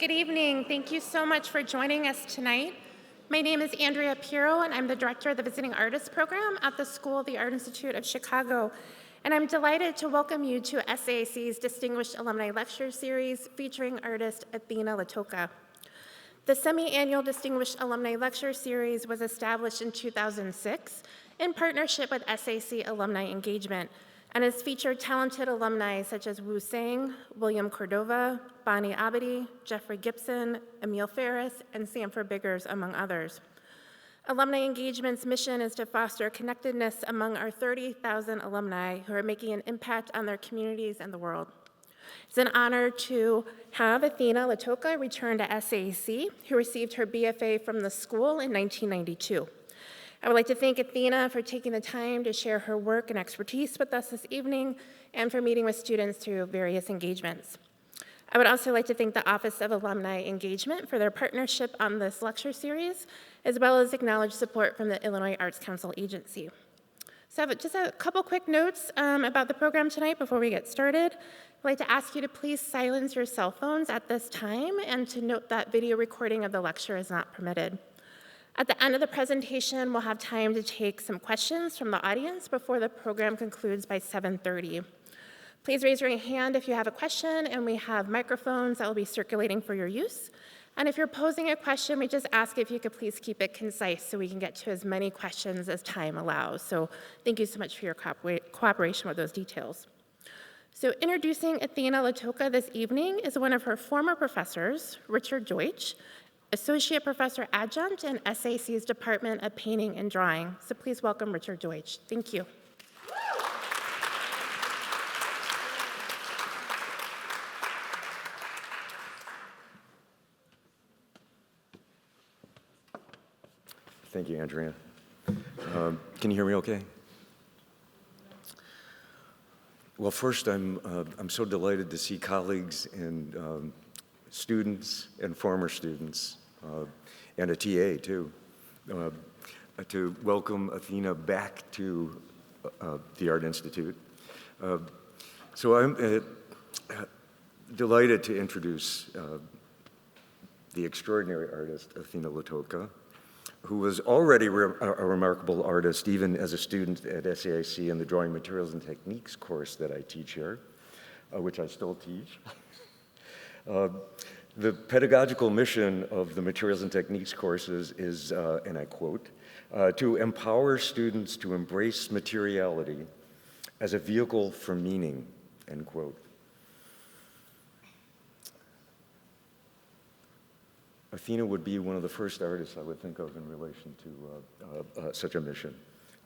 Good evening. Thank you so much for joining us tonight. My name is Andrea Pirro, and I'm the director of the Visiting Artists Program at the School of the Art Institute of Chicago. And I'm delighted to welcome you to SAIC's Distinguished Alumni Lecture Series featuring artist Athena Latoka. The semi-annual Distinguished Alumni Lecture Series was established in 2006 in partnership with SAIC Alumni Engagement and has featured talented alumni such as Wu Sang, William Cordova, Bonnie Abadi, Jeffrey Gibson, Emil Ferris, and Sanford Biggers, among others. Alumni Engagement's mission is to foster connectedness among our 30,000 alumni who are making an impact on their communities and the world. It's an honor to have Athena Latoka return to SAIC, who received her BFA from the school in 1992. I would like to thank Athena for taking the time to share her work and expertise with us this evening and for meeting with students through various engagements. I would also like to thank the Office of Alumni Engagement for their partnership on this lecture series, as well as acknowledge support from the Illinois Arts Council Agency. So just a couple quick notes about the program tonight before we get started. I'd like to ask you to please silence your cell phones at this time and to note that video recording of the lecture is not permitted. At the end of the presentation, we'll have time to take some questions from the audience before the program concludes by 7:30. Please raise your hand if you have a question, and we have microphones that will be circulating for your use. And if you're posing a question, we just ask if you could please keep it concise so we can get to as many questions as time allows. So thank you so much for your cooperation with those details. So introducing Athena Latoka this evening is one of her former professors, Richard Deutsch, Associate Professor Adjunct in SAIC's Department of Painting and Drawing. So please welcome Richard Deutsch. Thank you. Thank you, Andrea. Can you hear me okay? Well, first, I'm so delighted to see colleagues and students and former students, and a TA too, to welcome Athena back to the Art Institute. So I'm delighted to introduce the extraordinary artist, Athena Latoka, who was already a remarkable artist, even as a student at SAIC in the Drawing Materials and Techniques course that I teach here, which I still teach. The pedagogical mission of the Materials and Techniques courses is, and I quote, to empower students to embrace materiality as a vehicle for meaning, end quote. Athena would be one of the first artists I would think of in relation to such a mission.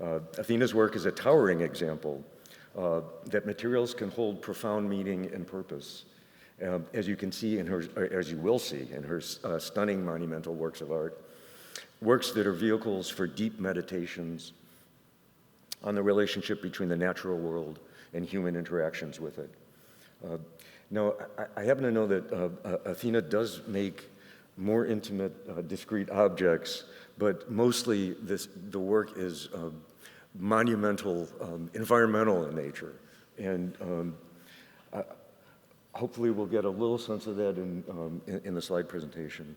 Athena's work is a towering example that materials can hold profound meaning and purpose, as you can see in her, as you will see in her stunning monumental works of art, works that are vehicles for deep meditations on the relationship between the natural world and human interactions with it. Now, I happen to know that Athena does make more intimate, discrete objects, but mostly the work is monumental, environmental in nature. And hopefully we'll get a little sense of that in the slide presentation.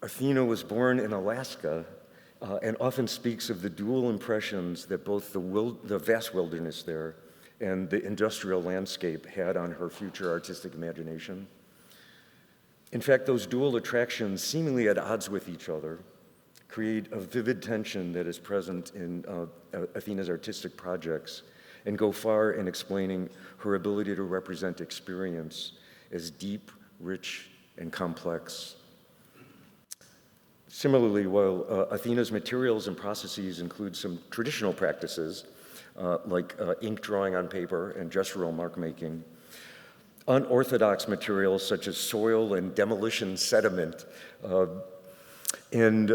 Athena was born in Alaska and often speaks of the dual impressions that both the vast wilderness there and the industrial landscape had on her future artistic imagination. In fact, those dual attractions, seemingly at odds with each other, create a vivid tension that is present in Athena's artistic projects and go far in explaining her ability to represent experience as deep, rich, and complex. Similarly, while Athena's materials and processes include some traditional practices, like ink drawing on paper and gestural mark making, unorthodox materials such as soil and demolition sediment, and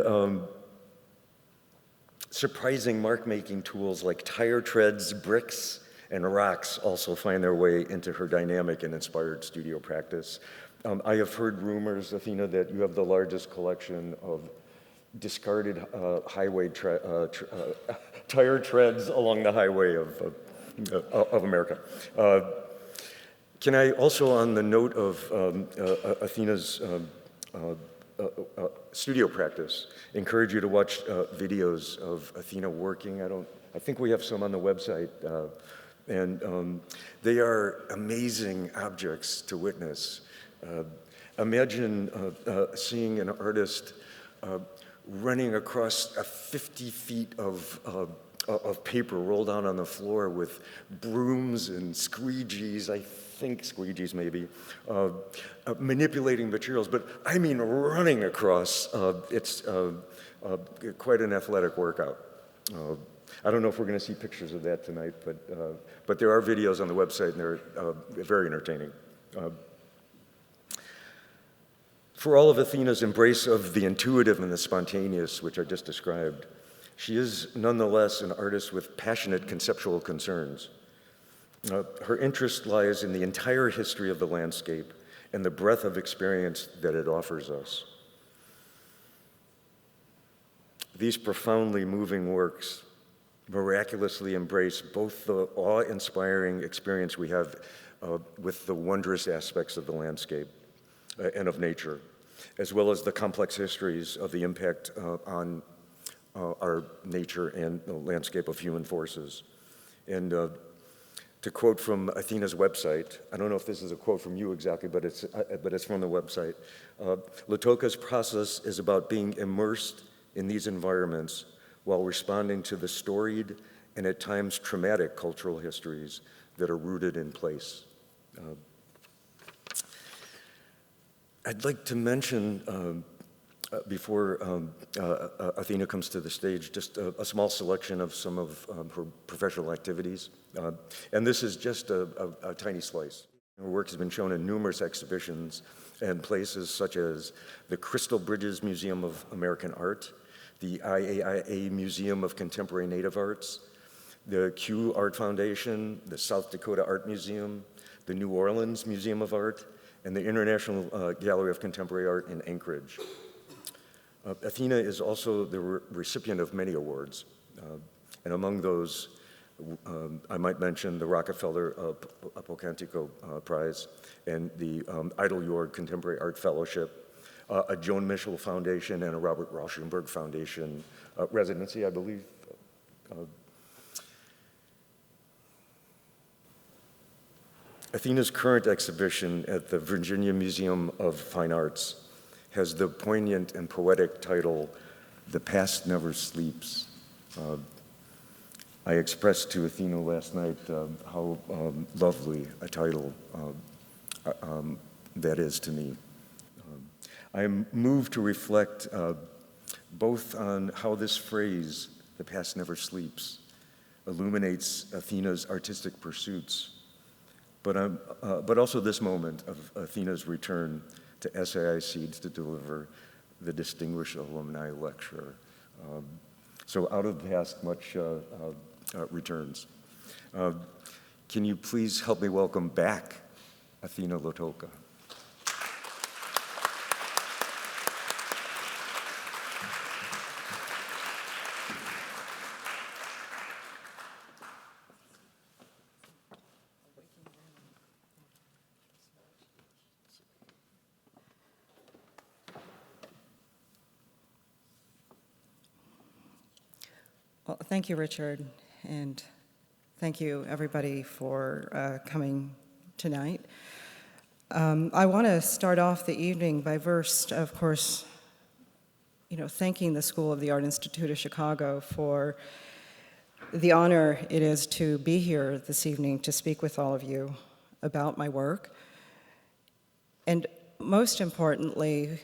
surprising mark-making tools like tire treads, bricks, and rocks also find their way into her dynamic and inspired studio practice. I have heard rumors, Athena, that you have the largest collection of discarded highway tire treads along the highway of America. Can I also, on the note of Athena's studio practice, encourage you to watch videos of Athena working. I think we have some on the website, and they are amazing objects to witness. Imagine seeing an artist running across 50 feet of paper rolled out on the floor with brooms and squeegees, I think squeegees maybe, manipulating materials, but I mean running across. It's quite an athletic workout. I don't know if we're going to see pictures of that tonight, but there are videos on the website, and they're very entertaining. For all of Athena's embrace of the intuitive and the spontaneous, which I just described, she is nonetheless an artist with passionate conceptual concerns. Her interest lies in the entire history of the landscape and the breadth of experience that it offers us. These profoundly moving works miraculously embrace both the awe-inspiring experience we have with the wondrous aspects of the landscape and of nature, as well as the complex histories of the impact on our nature and the landscape of human forces. And to quote from Athena's website, I don't know if this is a quote from you exactly, but it's from the website. Lautoka's process is about being immersed in these environments while responding to the storied and at times traumatic cultural histories that are rooted in place. I'd like to mention, before Athena comes to the stage, just a small selection of some of her professional activities. And this is just a tiny slice. Her work has been shown in numerous exhibitions and places such as the Crystal Bridges Museum of American Art, the IAIA Museum of Contemporary Native Arts, the Q Art Foundation, the South Dakota Art Museum, the New Orleans Museum of Art, and the International Gallery of Contemporary Art in Anchorage. Athena is also the recipient of many awards, and among those, I might mention the Rockefeller Pocantico Prize and the Idle Yord Contemporary Art Fellowship, a Joan Mitchell Foundation, and a Robert Rauschenberg Foundation residency, I believe. Athena's current exhibition at the Virginia Museum of Fine Arts has the poignant and poetic title, "The Past Never Sleeps." I expressed to Athena last night how lovely a title that is to me. I am moved to reflect both on how this phrase, "the past never sleeps," illuminates Athena's artistic pursuits, but also this moment of Athena's return to SAIC to deliver the Distinguished Alumni Lecture. So out of the past, much returns. Can you please help me welcome back Athena Lautoka? Well, thank you, Richard, and thank you, everybody, for coming tonight. I want to start off the evening by first, of course, thanking the School of the Art Institute of Chicago for the honor it is to be here this evening to speak with all of you about my work. And most importantly,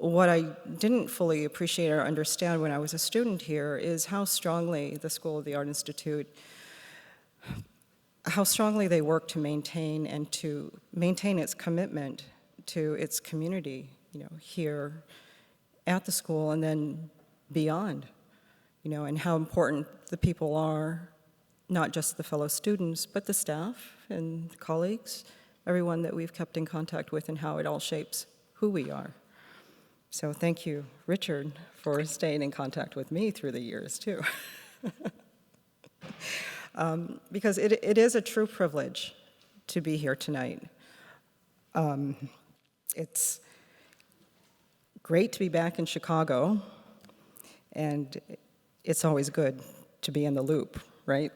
what I didn't fully appreciate or understand when I was a student here is how strongly the School of the Art Institute, how strongly they work to maintain its commitment to its community, here at the school and then beyond, and how important the people are, not just the fellow students, but the staff and colleagues, everyone that we've kept in contact with, and how it all shapes who we are. So thank you, Richard, for staying in contact with me through the years, too. Because it is a true privilege to be here tonight. It's great to be back in Chicago, and it's always good to be in the loop, right?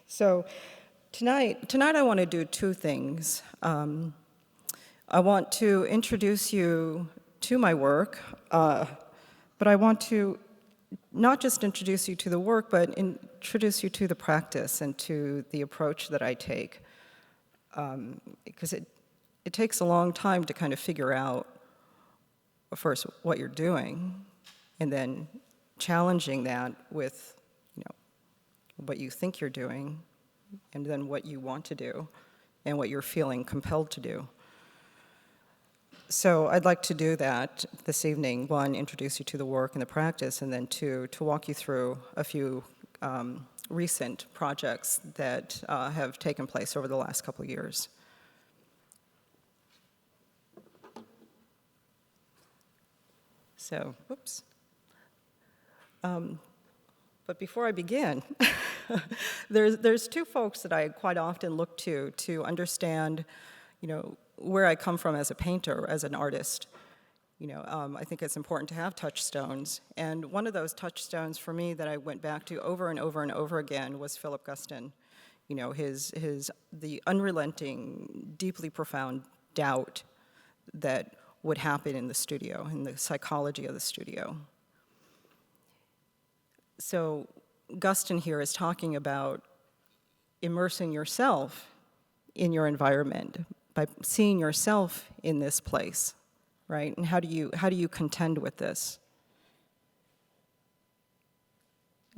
So tonight I want to do two things. I want to introduce you to my work, but I want to not just introduce you to the work, but introduce you to the practice and to the approach that I take. Because it takes a long time to kind of figure out, first, what you're doing, and then challenging that with, what you think you're doing, and then what you want to do, and what you're feeling compelled to do. So I'd like to do that this evening. One, introduce you to the work and the practice, and then two, to walk you through a few recent projects that have taken place over the last couple of years. So, whoops. But before I begin, there's two folks that I quite often look to understand, where I come from as a painter, as an artist. I think it's important to have touchstones. And one of those touchstones for me that I went back to over and over and over again was Philip Guston. The unrelenting, deeply profound doubt that would happen in the studio, in the psychology of the studio. So Guston here is talking about immersing yourself in your environment by seeing yourself in this place, right? And how do you contend with this?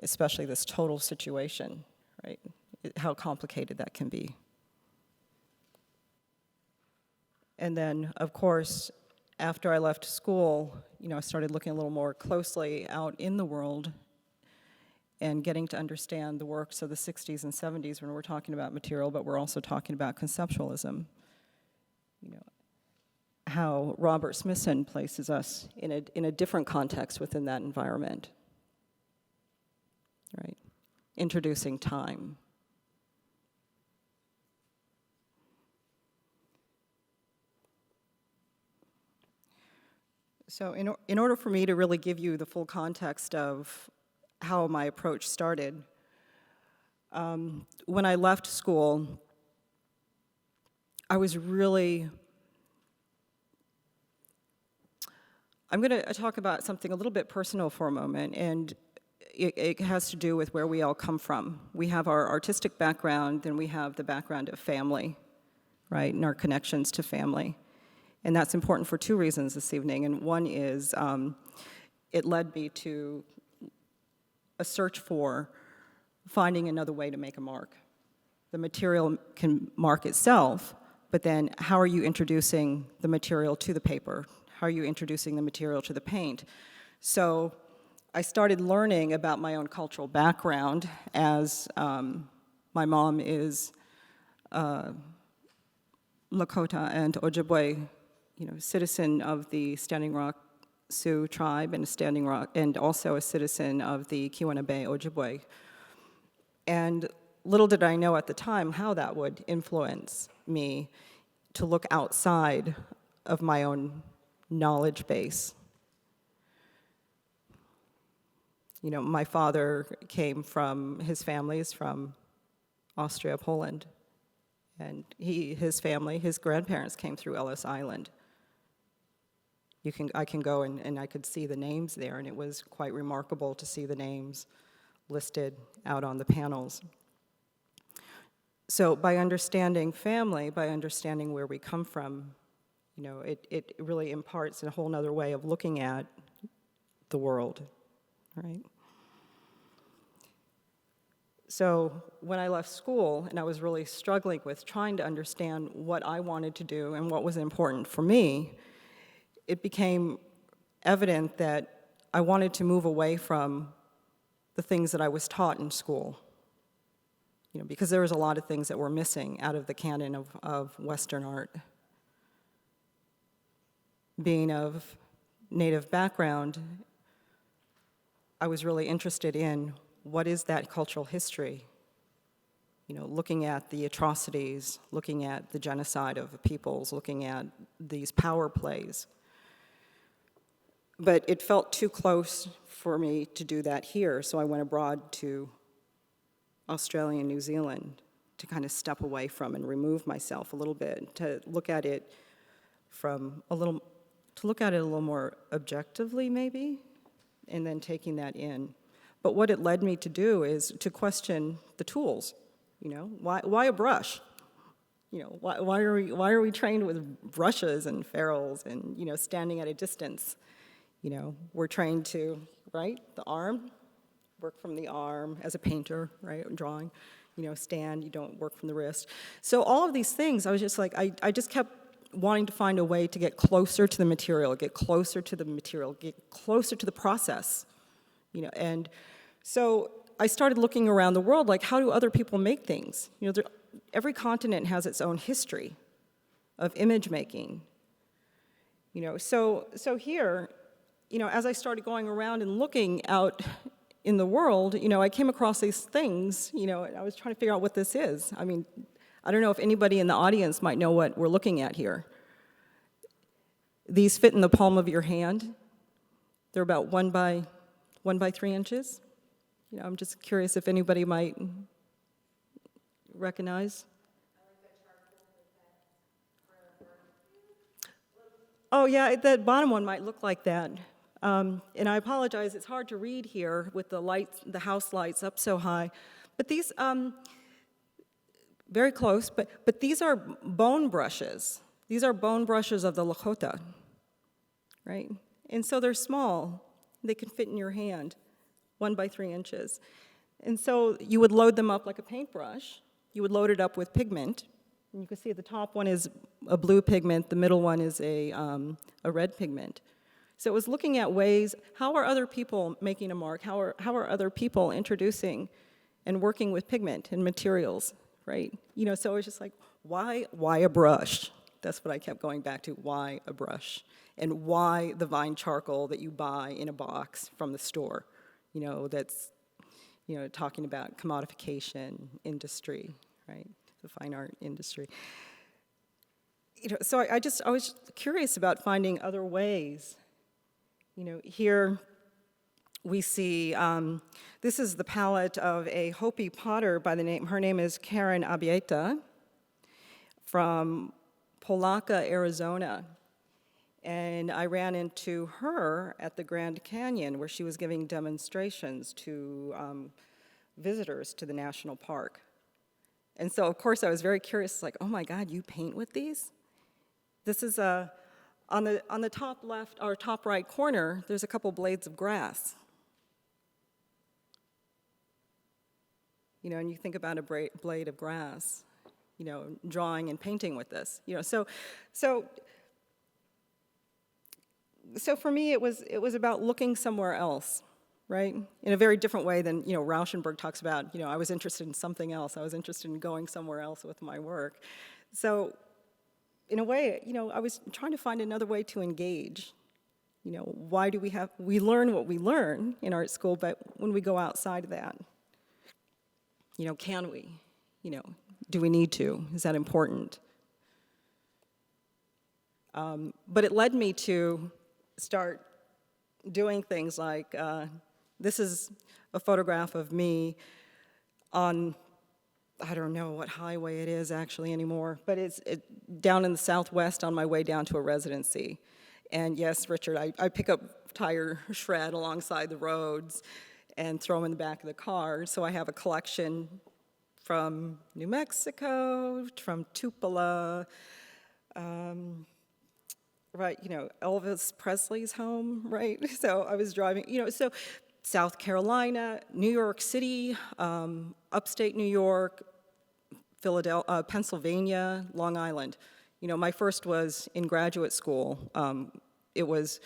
Especially this total situation, right? How complicated that can be. And then, of course, after I left school, I started looking a little more closely out in the world and getting to understand the works of the 60s and 70s when we're talking about material, but we're also talking about conceptualism. How Robert Smithson places us in a different context within that environment, right? Introducing time. So in order for me to really give you the full context of how my approach started, when I left school, I was really... I'm going to talk about something a little bit personal for a moment, and it has to do with where we all come from. We have our artistic background, then we have the background of family, right, and our connections to family. And that's important for two reasons this evening, and one is it led me to a search for finding another way to make a mark. The material can mark itself, but then how are you introducing the material to the paper? How are you introducing the material to the paint? So I started learning about my own cultural background as my mom is Lakota and Ojibwe, citizen of the Standing Rock Sioux tribe and also a citizen of the Keweenaw Ojibwe. And little did I know at the time how that would influence me to look outside of my own knowledge base. My father his family is from Austria, Poland, and his grandparents came through Ellis Island. I can go and I could see the names there, and it was quite remarkable to see the names listed out on the panels. So by understanding family, by understanding where we come from, it really imparts a whole nother way of looking at the world, right? So when I left school and I was really struggling with trying to understand what I wanted to do and what was important for me, it became evident that I wanted to move away from the things that I was taught in school, because there was a lot of things that were missing out of the canon of Western art. Being of Native background, I was really interested in what is that cultural history, looking at the atrocities, looking at the genocide of peoples, looking at these power plays. But it felt too close for me to do that here, so I went abroad to Australia and New Zealand to kind of step away from and remove myself a little bit, to look at it a little more objectively, maybe, and then taking that in. But what it led me to do is to question the tools. Why a brush? Why are we trained with brushes and ferrules and standing at a distance? We're trained to, right, the arm, work from the arm as a painter, right, drawing, stand, you don't work from the wrist. So all of these things, I was just like, I just kept wanting to find a way to get closer to the material, get closer to the process, and so I started looking around the world, like, how do other people make things? Every continent has its own history of image making. So here, as I started going around and looking out in the world, I came across these things, and I was trying to figure out what this is. I mean, I don't know if anybody in the audience might know what we're looking at here. These fit in the palm of your hand. They're about 1 by 3 inches. I'm just curious if anybody might recognize. Oh yeah, that bottom one might look like that. And I apologize, it's hard to read here with the lights, the house lights up so high. But these, very close, but these are bone brushes. These are bone brushes of the Lakota, right? And so they're small. They can fit in your hand, 1 by 3 inches. And so you would load them up like a paintbrush. You would load it up with pigment. And you can see the top one is a blue pigment, the middle one is a red pigment. So it was looking at ways, how are other people making a mark? How are other people introducing and working with pigment and materials, right? So it was just like, why a brush? That's what I kept going back to, why a brush? And why the vine charcoal that you buy in a box from the store, that's, talking about commodification industry, right? The fine art industry. So I was curious about finding other ways. Here we see, this is the palette of a Hopi potter her name is Karen Abieta from Polaca, Arizona. And I ran into her at the Grand Canyon where she was giving demonstrations to visitors to the national park. And so, of course, I was very curious, like, oh my God, you paint with these? This is on the top left, or top right corner, there's a couple blades of grass. And you think about a blade of grass, drawing and painting with this. So for me, it was about looking somewhere else, right? In a very different way than, Rauschenberg talks about, I was interested in something else. I was interested in going somewhere else with my work. So in a way, I was trying to find another way to engage. Why do we learn what we learn in art school, but when we go outside of that, can we? Do we need to? Is that important? But it led me to start doing things like, this is a photograph of me on, I don't know what highway it is actually anymore, but it's down in the Southwest on my way down to a residency. And yes, Richard, I pick up tire shred alongside the roads and throw them in the back of the car. So I have a collection from New Mexico, from Tupelo, right, Elvis Presley's home, right? So I was driving, so South Carolina, New York City, upstate New York, Philadelphia, Pennsylvania, Long Island. My first was in graduate school. It was,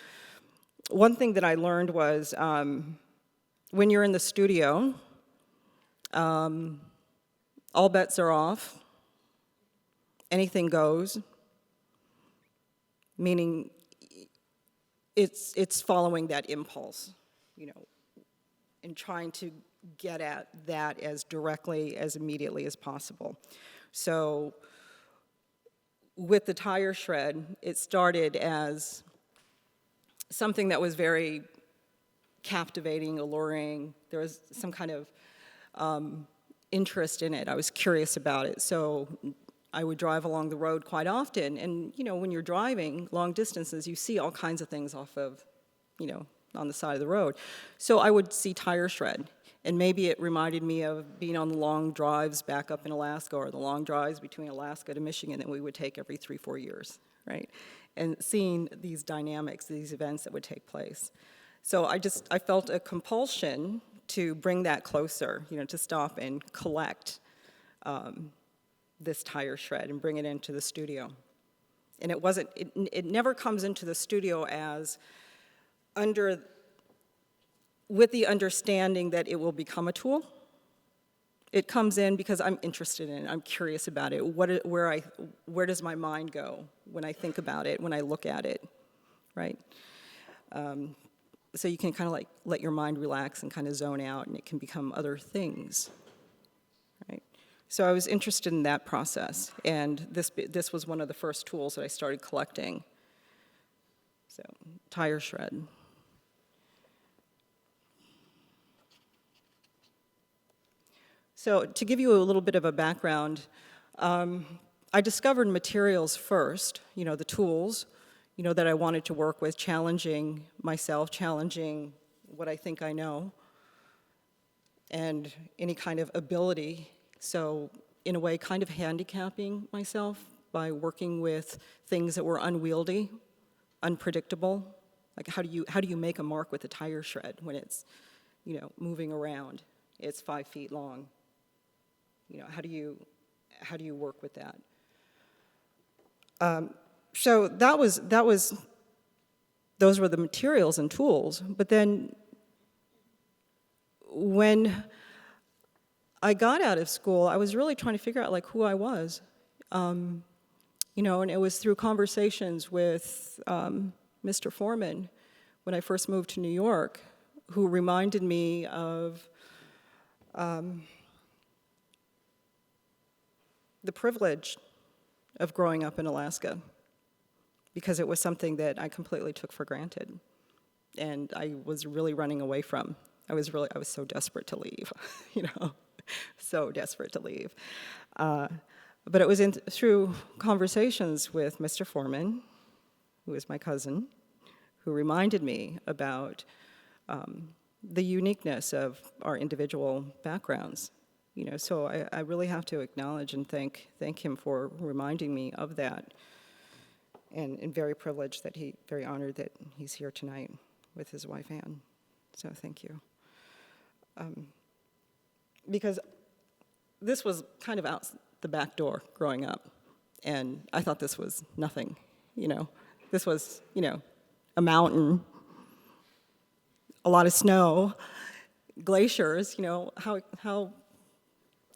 one thing that I learned was when you're in the studio, all bets are off, anything goes, meaning it's following that impulse, and trying to get at that as directly, as immediately as possible. So with the tire shred, it started as something that was very captivating, alluring. There was some kind of interest in it. I was curious about it. So I would drive along the road quite often. And, you know, when you're driving long distances, you see all kinds of things off of, you know, on the side of the road. So I would see tire shred. And maybe it reminded me of being on the long drives back up in Alaska, or the long drives between Alaska to Michigan that we would take every 3-4 years, right? And seeing these dynamics, these events that would take place. So I felt a compulsion to bring that closer, you know, to stop and collect this tire shred and bring it into the studio. And it never comes into the studio as with the understanding that it will become a tool. It comes in because I'm interested in it, I'm curious about it. Where does my mind go when I think about it, when I look at it, right? So you can kind of like let your mind relax and kind of zone out, and it can become other things, right? So I was interested in that process, and this was one of the first tools that I started collecting. So, tire shred. So to give you a little bit of a background, I discovered materials first, you know, the tools, you know, that I wanted to work with, challenging myself, challenging what I think I know, and any kind of ability. So in a way, kind of handicapping myself by working with things that were unwieldy, unpredictable. Like how do you make a mark with a tire shred when it's, you know, moving around? It's 5 feet long. You know, how do you work with that? So those were the materials and tools. But then when I got out of school, I was really trying to figure out like who I was. You know, and it was through conversations with Mr. Foreman when I first moved to New York, who reminded me of the privilege of growing up in Alaska, because it was something that I completely took for granted, and I was really running away from. I was so desperate to leave, you know, so desperate to leave. But it was through conversations with Mr. Foreman, who is my cousin, who reminded me about the uniqueness of our individual backgrounds. You know, so I really have to acknowledge and thank him for reminding me of that, and very privileged that very honored that he's here tonight with his wife Anne. So thank you. Because this was kind of out the back door growing up, and I thought this was nothing, you know. This was, you know, a mountain, a lot of snow, glaciers, you know, how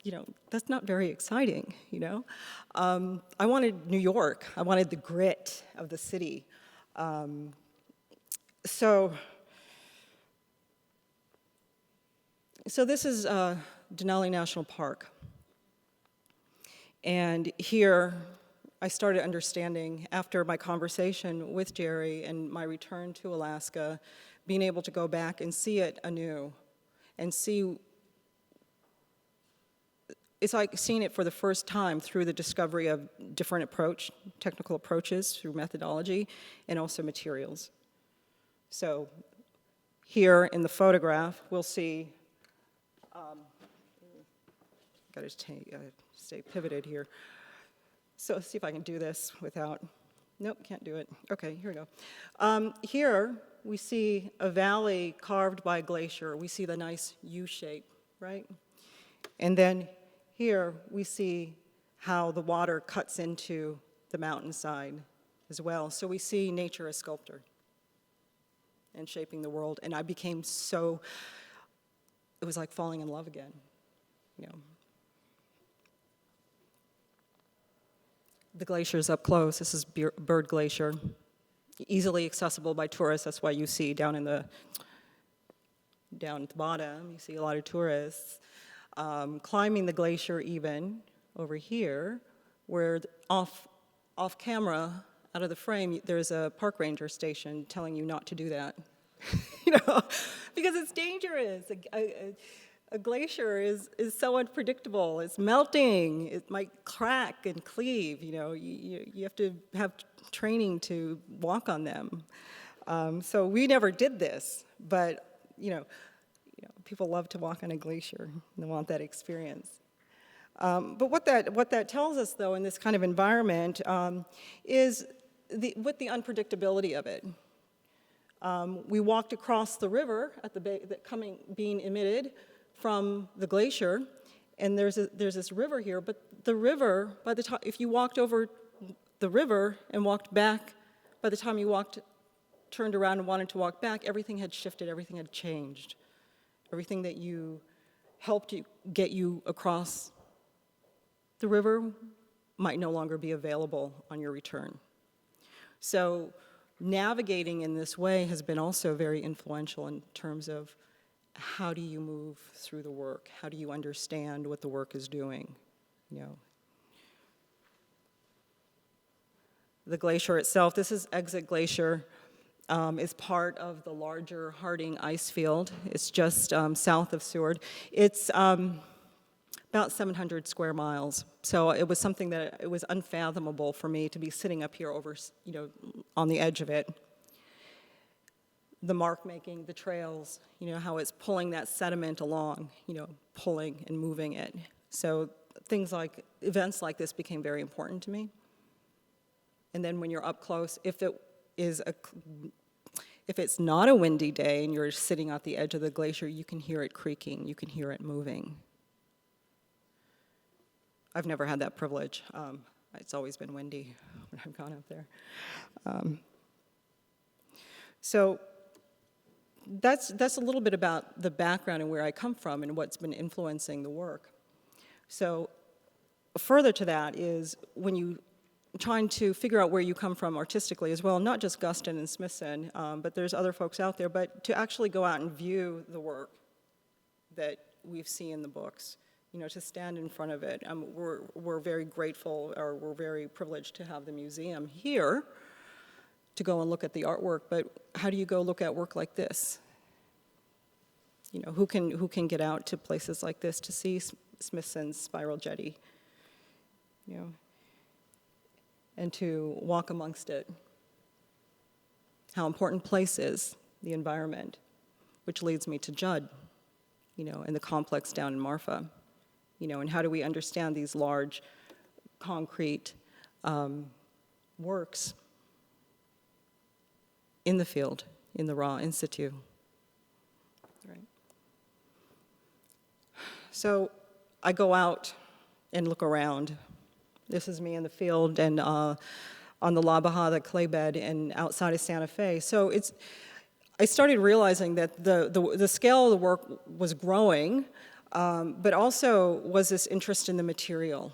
you know, that's not very exciting, you know. I wanted New York. I wanted the grit of the city. So this is Denali National Park. And here I started understanding, after my conversation with Jerry and my return to Alaska, being able to go back and see it anew and see. It's like seeing it for the first time through the discovery of different technical approaches through methodology, and also materials. So here in the photograph, we'll see, got to stay pivoted here. So let's see if I can do this without, nope, can't do it. Okay, here we go. Here we see a valley carved by a glacier. We see the nice U shape, right? And then here we see how the water cuts into the mountainside as well. So we see nature as sculptor and shaping the world. And I became so, it was like falling in love again, you know. The glacier's up close. This is Bird Glacier, easily accessible by tourists. That's why you see down in the down at the bottom. You see a lot of tourists. Climbing the glacier even over here, where off camera, out of the frame, there's a park ranger station telling you not to do that. You know, because it's dangerous. A glacier is so unpredictable. It's melting. It might crack and cleave. You know, you have to have training to walk on them. So we never did this, but people love to walk on a glacier and they want that experience. But what that tells us, though, in this kind of environment, is the unpredictability of it. We walked across the river at the being emitted from the glacier, and there's this river here. But the river, by the time if you walked over the river and walked back, by the time you turned around and wanted to walk back, everything had shifted, everything had changed. Everything that helped get you across the river might no longer be available on your return. So navigating in this way has been also very influential in terms of how do you move through the work? How do you understand what the work is doing? The glacier itself, this is Exit Glacier, is part of the larger Harding ice field. It's just south of Seward. It's about 700 square miles. So it was something that it was unfathomable for me to be sitting up here on the edge of it. The mark making, the trails, how it's pulling that sediment along, pulling and moving it. So events like this became very important to me. And then when you're up close, if it's not a windy day and you're sitting at the edge of the glacier, you can hear it creaking, you can hear it moving. I've never had that privilege. It's always been windy when I've gone up there. So that's a little bit about the background and where I come from and what's been influencing the work. So further to that is when you trying to figure out where you come from artistically as well, not just Guston and Smithson, but there's other folks out there, but to actually go out and view the work that we've seen in the books, to stand in front of it. We're very grateful, or we're very privileged to have the museum here to go and look at the artwork, but how do you go look at work like this? Who can get out to places like this to see Smithson's Spiral Jetty, and to walk amongst it? How important place is, the environment, which leads me to Judd, and the complex down in Marfa, and how do we understand these large concrete works in the field, in the raw in situ. Right. So I go out and look around. This is me in the field and on the La Bajada clay bed and outside of Santa Fe. So I started realizing that the scale of the work was growing, but also was this interest in the material.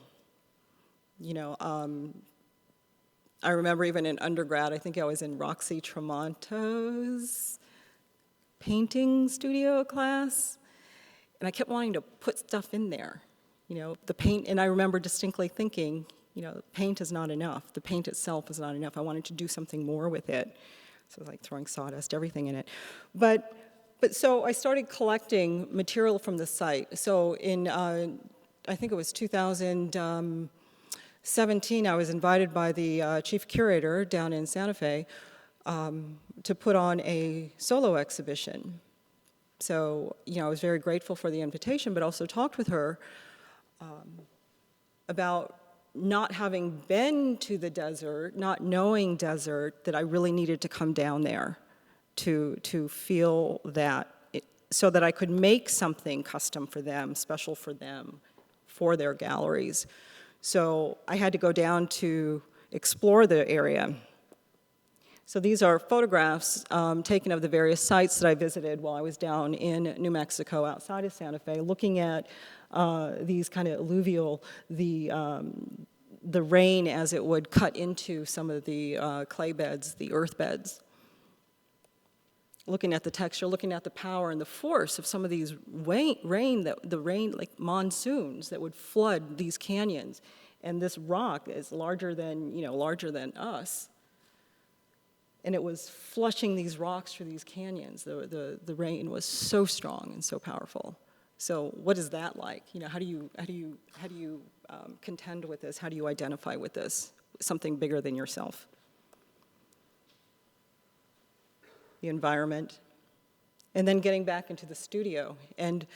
I remember even in undergrad, I think I was in Roxy Tremonto's painting studio class, and I kept wanting to put stuff in there. The paint, and I remember distinctly thinking, paint is not enough. The paint itself is not enough. I wanted to do something more with it. So it was like throwing sawdust, everything in it. But so I started collecting material from the site. So in, I think it was 2017, I was invited by the chief curator down in Santa Fe to put on a solo exhibition. So, I was very grateful for the invitation, but also talked with her about not having been to the desert, not knowing desert, that I really needed to come down there to feel that, so that I could make something custom for them, special for them, for their galleries. So I had to go down to explore the area. So these are photographs taken of the various sites that I visited while I was down in New Mexico outside of Santa Fe, looking at these kind of alluvial, the rain as it would cut into some of the clay beds, the earth beds. looking at the texture, looking at the power and the force of some of these rain, like monsoons that would flood these canyons. And this rock is larger than us. And it was flushing these rocks through these canyons. The rain was so strong and so powerful. So what is that like? How do you contend with this? How do you identify with this? Something bigger than yourself. The environment, and then getting back into the studio. And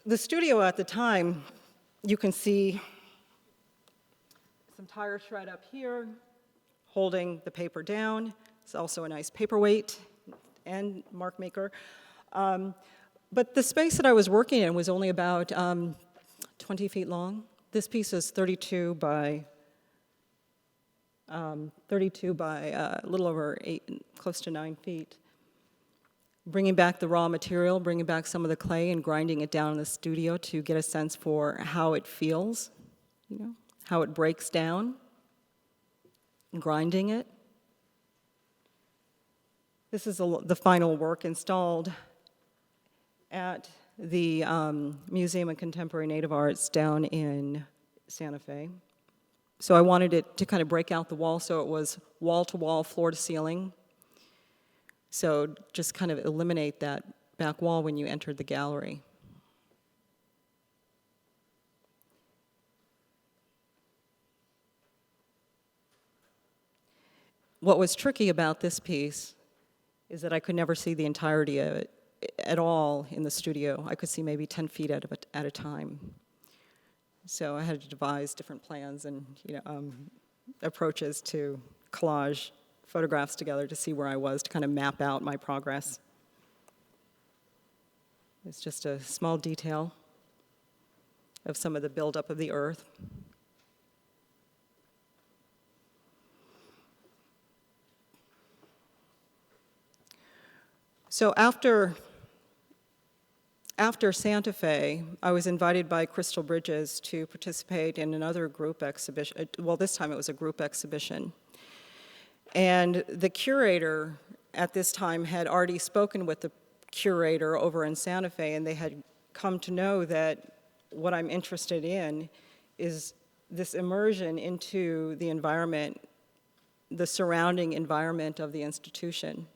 the studio at the time, you can see some tire shred up here, holding the paper down. It's also a nice paperweight and mark maker. But the space that I was working in was only about 20 feet long. This piece is 32 by a little over 8, close to 9 feet. Bringing back the raw material, bringing back some of the clay and grinding it down in the studio to get a sense for how it feels, how it breaks down, grinding it. This is the final work installed at the Museum of Contemporary Native Arts down in Santa Fe. So I wanted it to kind of break out the wall so it was wall-to-wall, floor-to-ceiling. So just kind of eliminate that back wall when you entered the gallery. What was tricky about this piece is that I could never see the entirety of it at all in the studio. I could see maybe 10 feet at a time. So I had to devise different plans and approaches to collage photographs together to see where I was, to kind of map out my progress. It's just a small detail of some of the buildup of the earth. So after Santa Fe, I was invited by Crystal Bridges to participate in another group exhibition. Well, this time it was a group exhibition. And the curator at this time had already spoken with the curator over in Santa Fe, and they had come to know that what I'm interested in is this immersion into the environment, the surrounding environment of the institution.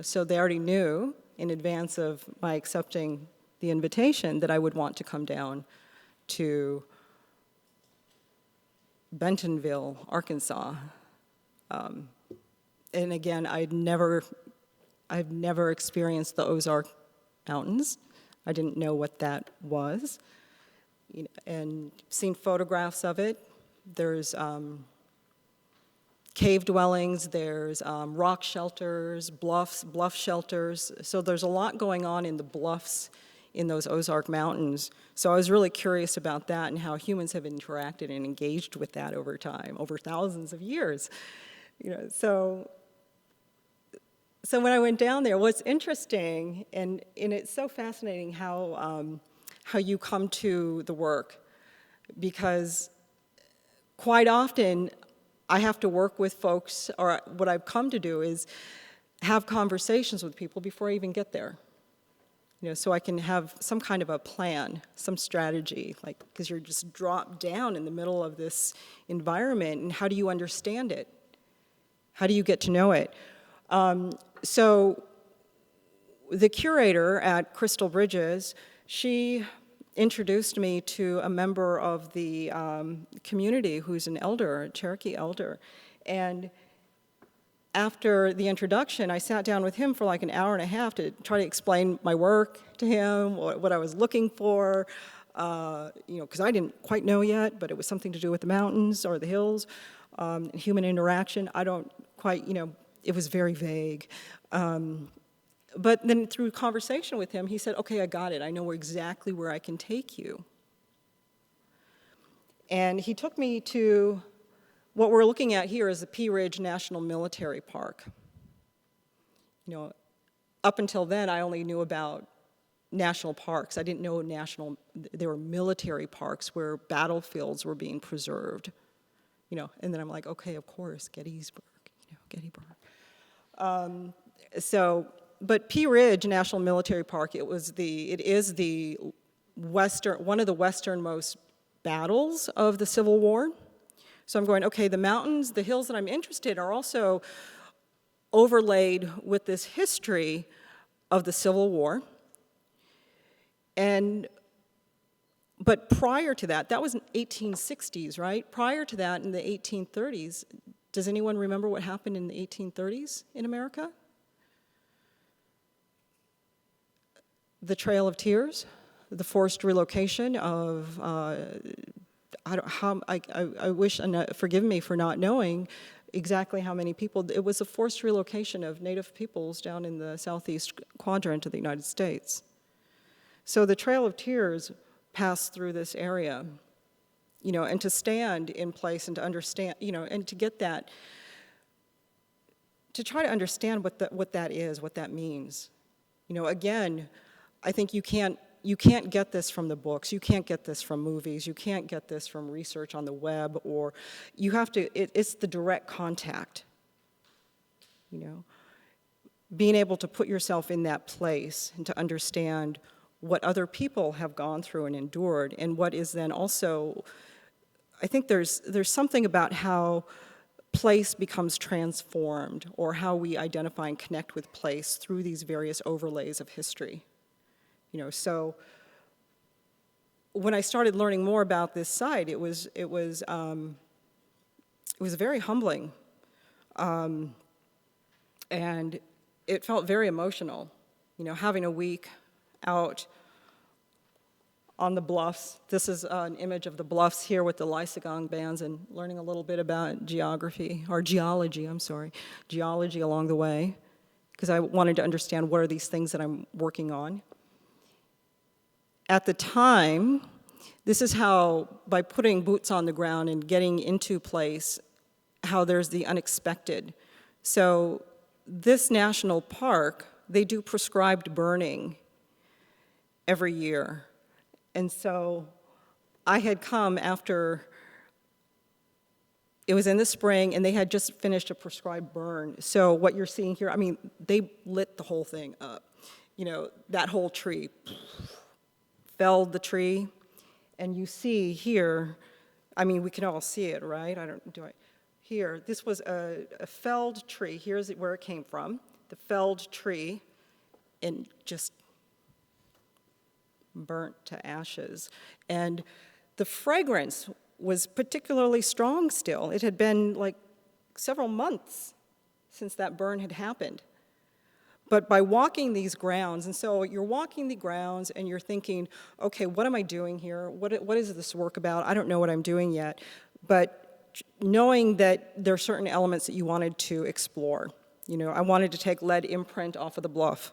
So they already knew in advance of my accepting the invitation that I would want to come down to Bentonville, Arkansas. And again, I've never experienced the Ozark Mountains. I didn't know what that was, and seen photographs of it. There's cave dwellings, there's rock shelters, bluff shelters. So there's a lot going on in the bluffs in those Ozark Mountains. So I was really curious about that and how humans have interacted and engaged with that over time, over thousands of years. So when I went down there, what's interesting, and it's so fascinating how you come to the work, because quite often I have to work with folks, or what I've come to do is have conversations with people before I even get there. So I can have some kind of a plan, some strategy, because you're just dropped down in the middle of this environment, and how do you understand it? How do you get to know it? So the curator at Crystal Bridges, she introduced me to a member of the community who's an elder, a Cherokee elder. And after the introduction, I sat down with him for like an hour and a half to try to explain my work to him, what I was looking for, because I didn't quite know yet, but it was something to do with the mountains or the hills, human interaction. I don't quite, it was very vague. But then through conversation with him, he said, okay, I got it. I know exactly where I can take you. And he took me to what we're looking at here is the Pea Ridge National Military Park. Up until then, I only knew about national parks. I didn't know there were military parks where battlefields were being preserved. And then I'm like, okay, of course, Gettysburg, Gettysburg. But Pea Ridge National Military Park, it is the one of the westernmost battles of the Civil War. So I'm going, okay, the mountains, the hills that I'm interested in are also overlaid with this history of the Civil War. But prior to that, that was in 1860s, right? Prior to that, in the 1830s, does anyone remember what happened in the 1830s in America? The Trail of Tears, the forced relocation of, I wish, and forgive me for not knowing exactly how many people. It was a forced relocation of Native peoples down in the southeast quadrant of the United States. So the Trail of Tears passed through this area, and to stand in place and to understand, and to get that, to try to understand what that is, what that means. Again, I think you can't get this from the books, you can't get this from movies, you can't get this from research on the web, or you have to, it's the direct contact, being able to put yourself in that place and to understand what other people have gone through and endured, and what is then also, I think there's something about how place becomes transformed, or how we identify and connect with place through these various overlays of history. So when I started learning more about this site, it was very humbling, and it felt very emotional. Having a week out on the bluffs. This is an image of the bluffs here with the Lysagon bands, and learning a little bit about geology along the way, because I wanted to understand what are these things that I'm working on. At the time, this is how, by putting boots on the ground and getting into place, how there's the unexpected. So this national park, they do prescribed burning every year. And so I had come after, it was in the spring, and they had just finished a prescribed burn. So what you're seeing here, they lit the whole thing up. That whole tree, felled the tree, and you see here, we can all see it, right? Here, this was a felled tree. Here's where it came from. The felled tree, and just burnt to ashes. And the fragrance was particularly strong still. It had been like several months since that burn had happened. But by walking these grounds, and so you're walking the grounds and you're thinking, okay, what am I doing here? What is this work about? I don't know what I'm doing yet. But knowing that there are certain elements that you wanted to explore. I wanted to take lead imprint off of the bluff.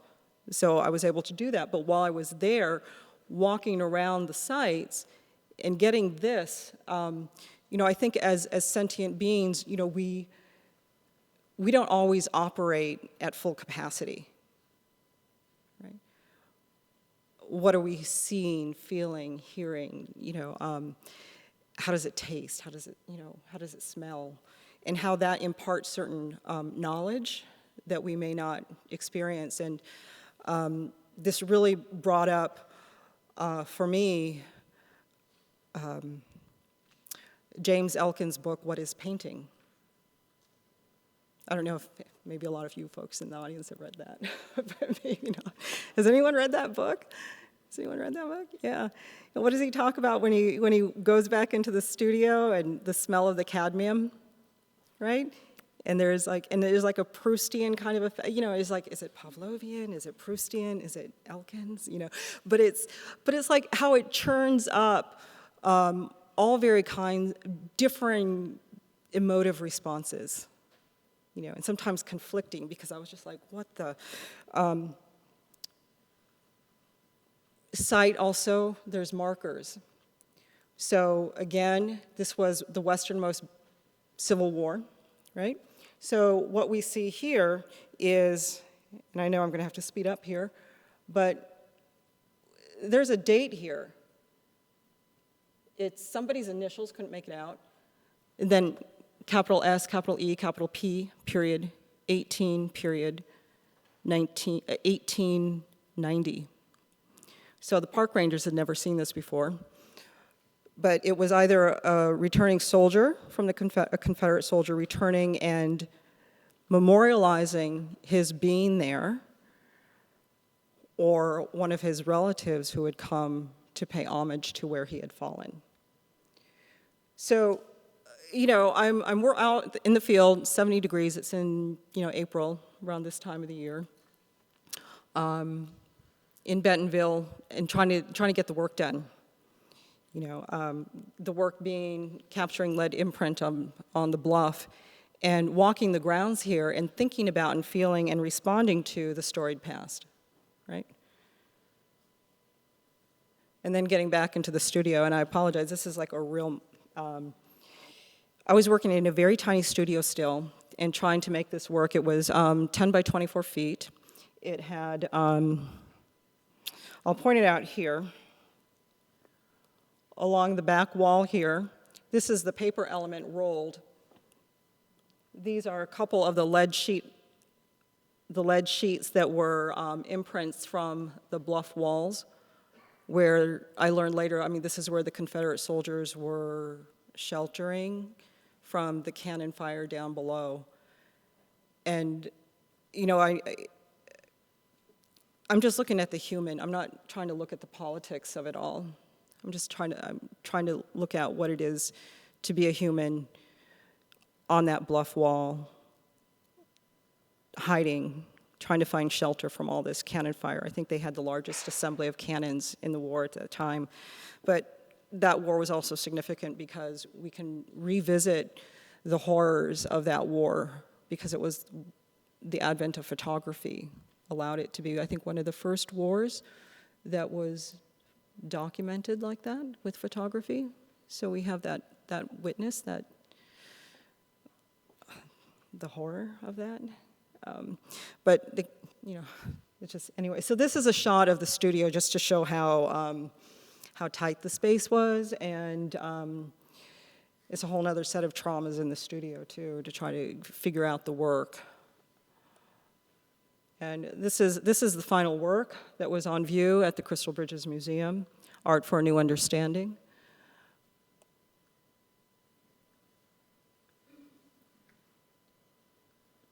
So I was able to do that. But while I was there, walking around the sites and getting this, I think as sentient beings, we don't always operate at full capacity, right? What are we seeing, feeling, hearing? How does it taste? How does it smell? And how that imparts certain knowledge that we may not experience. And this really brought up, for me, James Elkin's book, What is Painting? I don't know if maybe a lot of you folks in the audience have read that, but maybe not. Has anyone read that book? Has anyone read that book? Yeah. And what does he talk about when he goes back into the studio and the smell of the cadmium, right? And there's like a Proustian kind of effect, it's like, is it Pavlovian? Is it Proustian? Is it Elkins? But it's like how it churns up all very differing emotive responses. And sometimes conflicting, because I was just like, what the? Site also, there's markers. So again, this was the westernmost Civil War, right? So what we see here is, and I know I'm going to have to speed up here, but there's a date here. It's somebody's initials, couldn't make it out, and then capital S, capital E, capital P, period, 18 period, 1890. So the park rangers had never seen this before. But it was either a returning soldier from a Confederate soldier returning and memorializing his being there, or one of his relatives who had come to pay homage to where he had fallen. So, you know, we're out in the field, 70 degrees. It's in, you know, April, around this time of the year, in Bentonville, and trying to get the work done. You know, the work being capturing lead imprint on the bluff, and walking the grounds here and thinking about and feeling and responding to the storied past, right? And then getting back into the studio, and I apologize, this is like a real, I was working in a very tiny studio still and trying to make this work. It was 10 by 24 feet. It had, I'll point it out here. Along the back wall here, this is the paper element rolled. These are a couple of the lead sheets that were imprints from the bluff walls, where I learned later, I mean, this is where the Confederate soldiers were sheltering from the cannon fire down below. And, you know, I'm just looking at the human. I'm not trying to look at the politics of it all. I'm trying to look at what it is to be a human on that bluff wall, hiding, trying to find shelter from all this cannon fire. I think they had the largest assembly of cannons in the war at that time. But that war was also significant because we can revisit the horrors of that war, because it was the advent of photography allowed it to be, I think, one of the first wars that was documented like that with photography. So we have that witness, that the horror of that. You know, it's just, anyway. So this is a shot of the studio just to show how tight the space was, and it's a whole other set of traumas in the studio too, to try to figure out the work. And this is the final work that was on view at the Crystal Bridges Museum, Art for a New Understanding.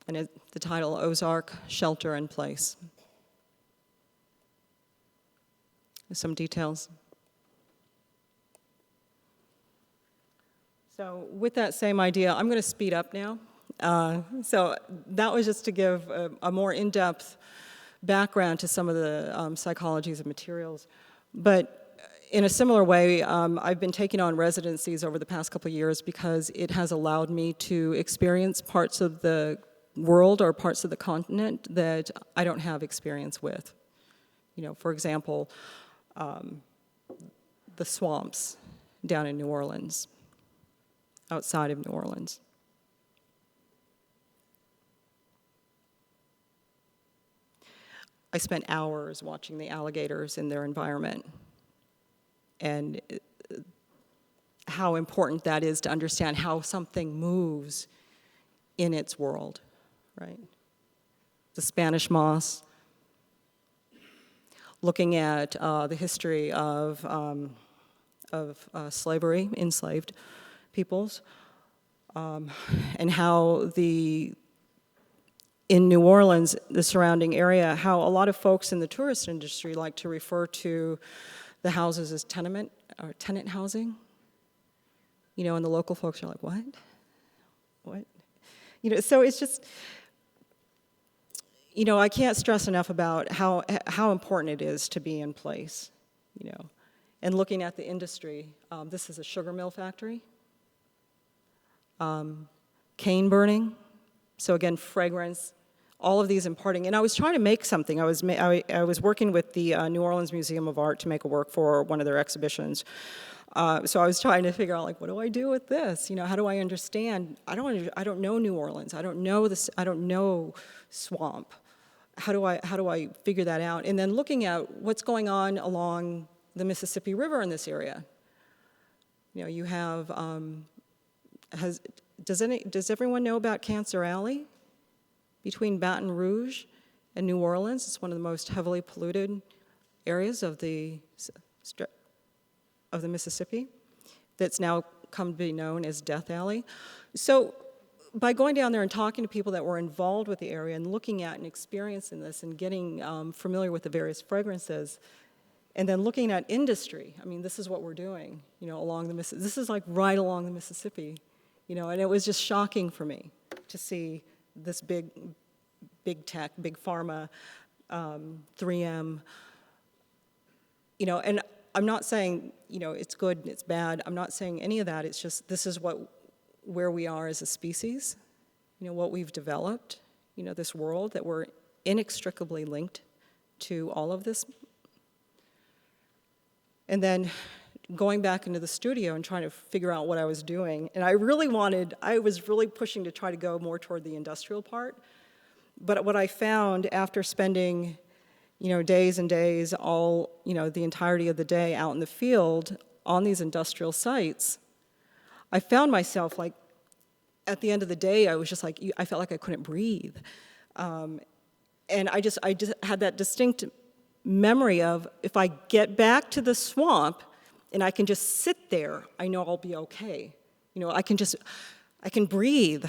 And the title, Ozark, Shelter and Place. Some details. So with that same idea, I'm going to speed up now. So that was just to give a more in-depth background to some of the psychologies of materials. But in a similar way, I've been taking on residencies over the past couple of years because it has allowed me to experience parts of the world or parts of the continent that I don't have experience with. You know, for example, the swamps down in New Orleans, outside of New Orleans. I spent hours watching the alligators in their environment, and how important that is to understand how something moves in its world, right? The Spanish moss, looking at the history of slavery, enslaved peoples, and how in New Orleans, the surrounding area, how a lot of folks in the tourist industry like to refer to the houses as tenant housing. You know, and the local folks are like, what? What? You know, so it's just, you know, I can't stress enough about how important it is to be in place, you know. And looking at the industry, this is a sugar mill factory. Cane burning, so again, fragrance, all of these imparting. And I was trying to make something. I was working with the New Orleans Museum of Art to make a work for one of their exhibitions. So I was trying to figure out, like, what do I do with this? You know, how do I understand? I don't know New Orleans. I don't know this. I don't know swamp. How do I figure that out? And then looking at what's going on along the Mississippi River in this area. You know, you have does everyone know about Cancer Alley between Baton Rouge and New Orleans. It's one of the most heavily polluted areas of the Mississippi that's now come to be known as Death Alley. So by going down there and talking to people that were involved with the area and looking at and experiencing this and getting familiar with the various fragrances, and then looking at industry, I mean, this is what we're doing, along the Mississippi. This is like right along the Mississippi, and it was just shocking for me to see this big tech, big pharma, 3M, and I'm not saying, it's good and it's bad. I'm not saying any of that. It's just this is where we are as a species, what we've developed, this world that we're inextricably linked to all of this. And then going back into the studio and trying to figure out what I was doing. And I was really pushing to try to go more toward the industrial part. But what I found after spending, days and days, the entirety of the day out in the field on these industrial sites, I found myself like, at the end of the day, I was just like, I felt like I couldn't breathe. And I just had that distinct memory of, if I get back to the swamp and I can just sit there, I know I'll be okay. I can breathe,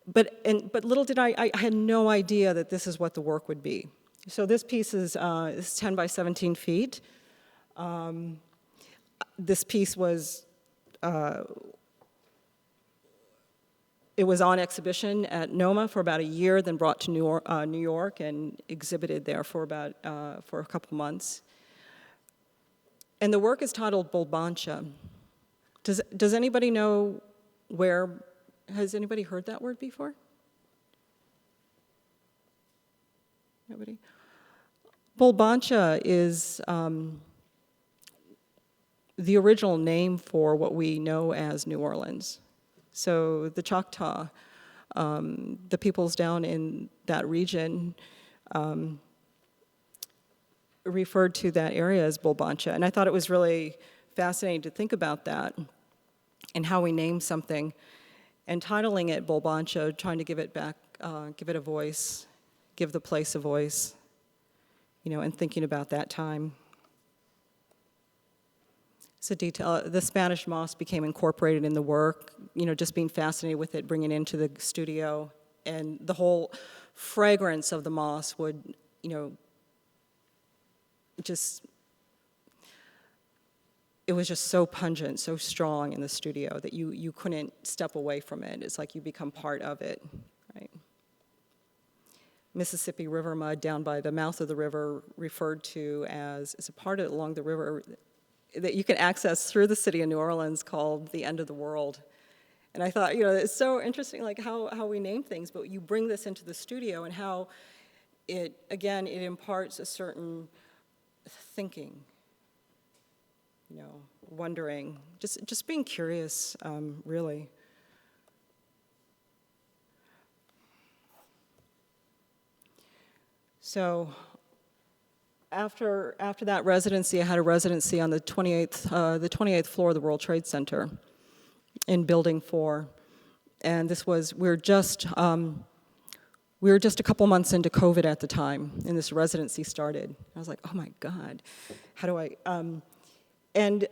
But little did I had no idea that this is what the work would be. So this piece is 10 by 17 feet. This piece was, it was on exhibition at NOMA for about a year, then brought to New York and exhibited there for a couple months. And the work is titled Bulbancha. Does anybody know has anybody heard that word before? Nobody? Bulbancha is the original name for what we know as New Orleans. So the Choctaw, the peoples down in that region, referred to that area as Bulbancha. And I thought it was really fascinating to think about that and how we name something. And titling it Bulbancha, trying to give it back, give it a voice, give the place a voice, and thinking about that time. It's a detail. The Spanish moss became incorporated in the work, just being fascinated with it, bringing it into the studio, and the whole fragrance of the moss would, it was just so pungent, so strong in the studio that you couldn't step away from it. It's like you become part of it, right? Mississippi River mud down by the mouth of the river, referred to as a part of along the river that you can access through the city of New Orleans, called the end of the world. And I thought, it's so interesting, like how we name things, but you bring this into the studio and how it imparts a certain thinking, wondering, just being curious, really. So after that residency, I had a residency on the 28th floor of the World Trade Center in Building 4. And we were just a couple months into COVID at the time, and this residency started. I was like, oh my God, how do I, and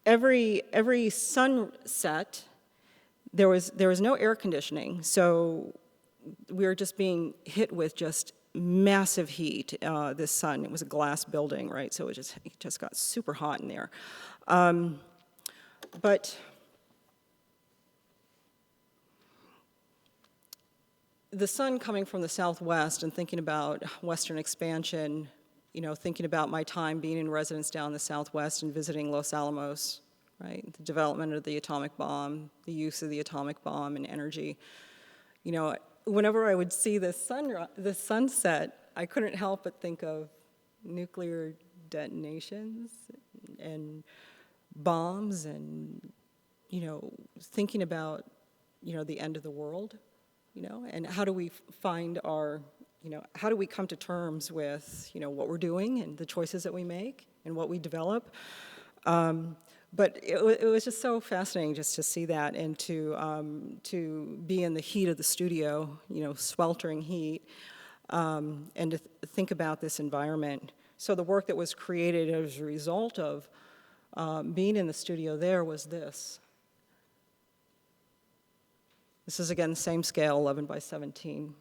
every sunset, there was no air conditioning, so we were just being hit with just massive heat. This sun, it was a glass building, right? So it just got super hot in there. But the sun coming from the southwest and thinking about Western expansion, thinking about my time being in residence down in the southwest and visiting Los Alamos, right? The development of the atomic bomb, the use of the atomic bomb and energy. Whenever I would see the sunset, I couldn't help but think of nuclear detonations and bombs and, thinking about, the end of the world, and how do we find how do we come to terms with, what we're doing and the choices that we make and what we develop. But it was just so fascinating just to see that and to be in the heat of the studio, sweltering heat, and to think about this environment. So the work that was created as a result of being in the studio there was this. This is, again, the same scale, 11 by 17.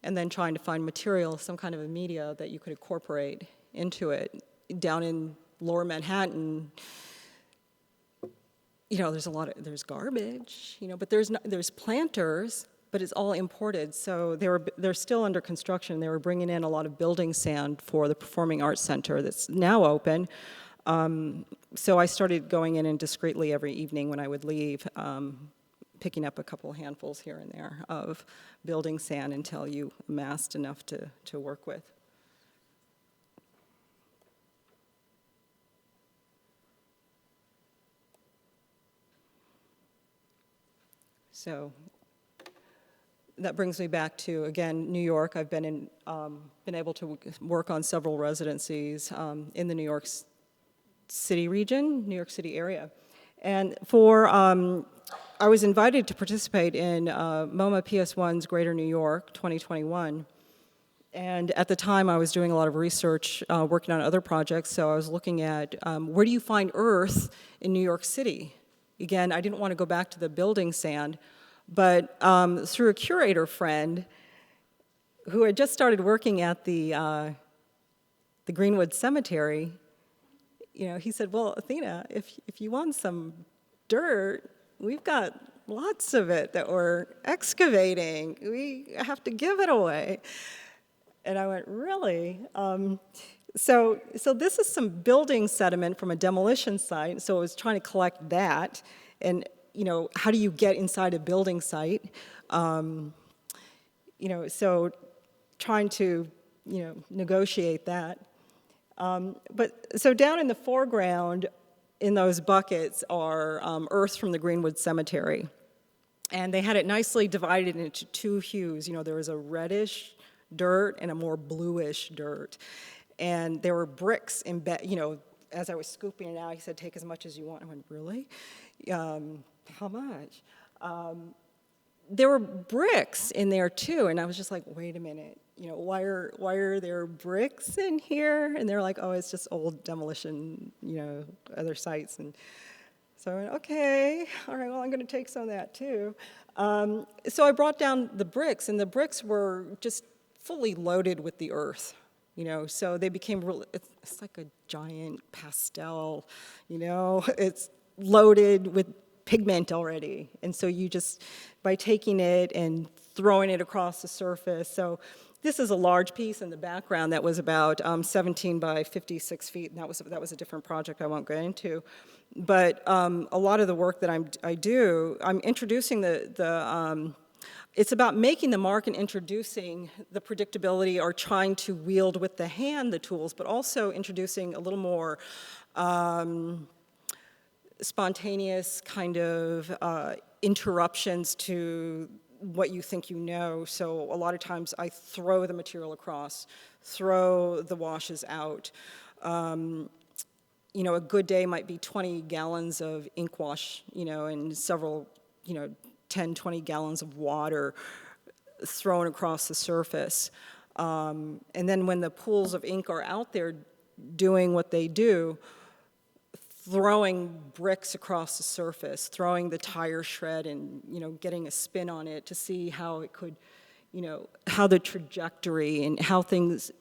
And then trying to find material, some kind of a media that you could incorporate into it. Down in Lower Manhattan, there's garbage, but there's planters, but it's all imported. So they're still under construction. They were bringing in a lot of building sand for the Performing Arts Center that's now open. So I started going in and discreetly every evening when I would leave, picking up a couple handfuls here and there of building sand until you amassed enough to work with. So that brings me back to, again, New York. I've been able to work on several residencies in the New York City region, New York City area. And I was invited to participate in MoMA PS1's Greater New York 2021. And at the time, I was doing a lot of research, working on other projects, so I was looking at where do you find Earth in New York City? Again, I didn't want to go back to the building sand, but through a curator friend who had just started working at the Greenwood Cemetery, he said, well, Athena, if you want some dirt, we've got lots of it that we're excavating. We have to give it away. And I went, really? So this is some building sediment from a demolition site. So I was trying to collect that. And, how do you get inside a building site? So trying to, negotiate that. But so down in the foreground, in those buckets are earth from the Greenwood Cemetery. And they had it nicely divided into two hues. There was a reddish dirt and a more bluish dirt. And there were bricks embedded, as I was scooping it out, he said, take as much as you want. I went, really? How much? There were bricks in there too, and I was just like, wait a minute, why are there bricks in here? And they're like, oh, it's just old demolition, other sites. And so I went, okay, all right, well, I'm going to take some of that too. So I brought down the bricks, and the bricks were just fully loaded with the earth, so they became it's like a giant pastel, it's loaded with pigment already. And so you just, by taking it and throwing it across the surface, so this is a large piece in the background that was about 17 by 56 feet, and that was a different project I won't go into. But a lot of the work that I'm introducing it's about making the mark and introducing the predictability or trying to wield with the hand the tools, but also introducing a little more spontaneous kind of interruptions to what you think you know. So a lot of times I throw the material across, throw the washes out. A good day might be 20 gallons of ink wash, and several, 10, 20 gallons of water thrown across the surface. And then when the pools of ink are out there doing what they do, throwing bricks across the surface, throwing the tire shred and, getting a spin on it to see how it could, how the trajectory and how things,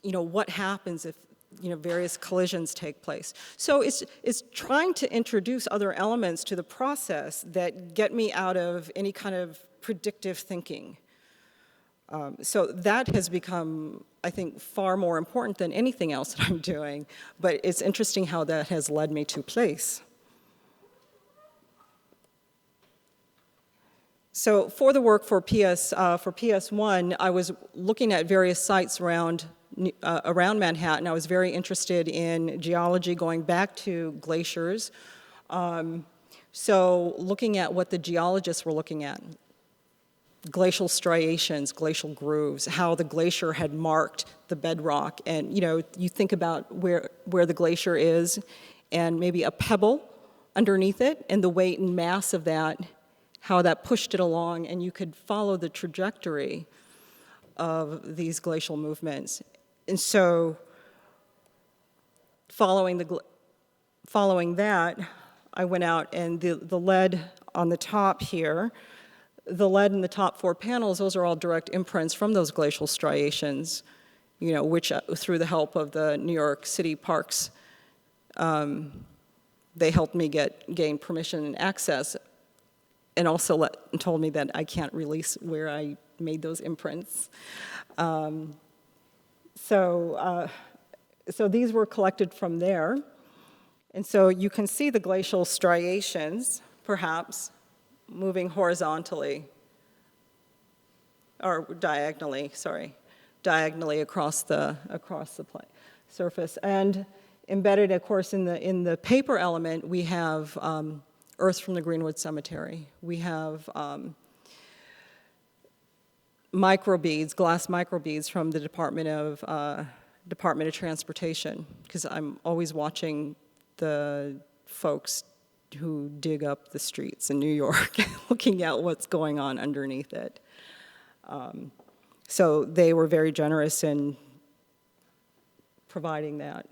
what happens if, various collisions take place. So it's trying to introduce other elements to the process that get me out of any kind of predictive thinking. So that has become, I think, far more important than anything else that I'm doing, but it's interesting how that has led me to place. So for the work for PS1, I was looking at various sites around Manhattan. I was very interested in geology going back to glaciers. So looking at what the geologists were looking at. glacial striations, glacial grooves, how the glacier had marked the bedrock. And, you know, you think about where the glacier is and maybe a pebble underneath it and the weight and mass of that, how that pushed it along, and you could follow the trajectory of these glacial movements. And so following that, I went out, and the lead on the top here, the lead in the top 4 panels, those are all direct imprints from those glacial striations, you know, which through the help of the New York City Parks, they helped me gain permission and access, and also told me that I can't release where I made those imprints. So these were collected from there. And so you can see the glacial striations, perhaps, moving horizontally, or diagonally across the surface. And embedded, of course, in the paper element, we have earth from the Greenwood Cemetery. We have microbeads, glass microbeads from the Department of Transportation, because I'm always watching the folks who dig up the streets in New York, looking at what's going on underneath it. So they were very generous in providing that.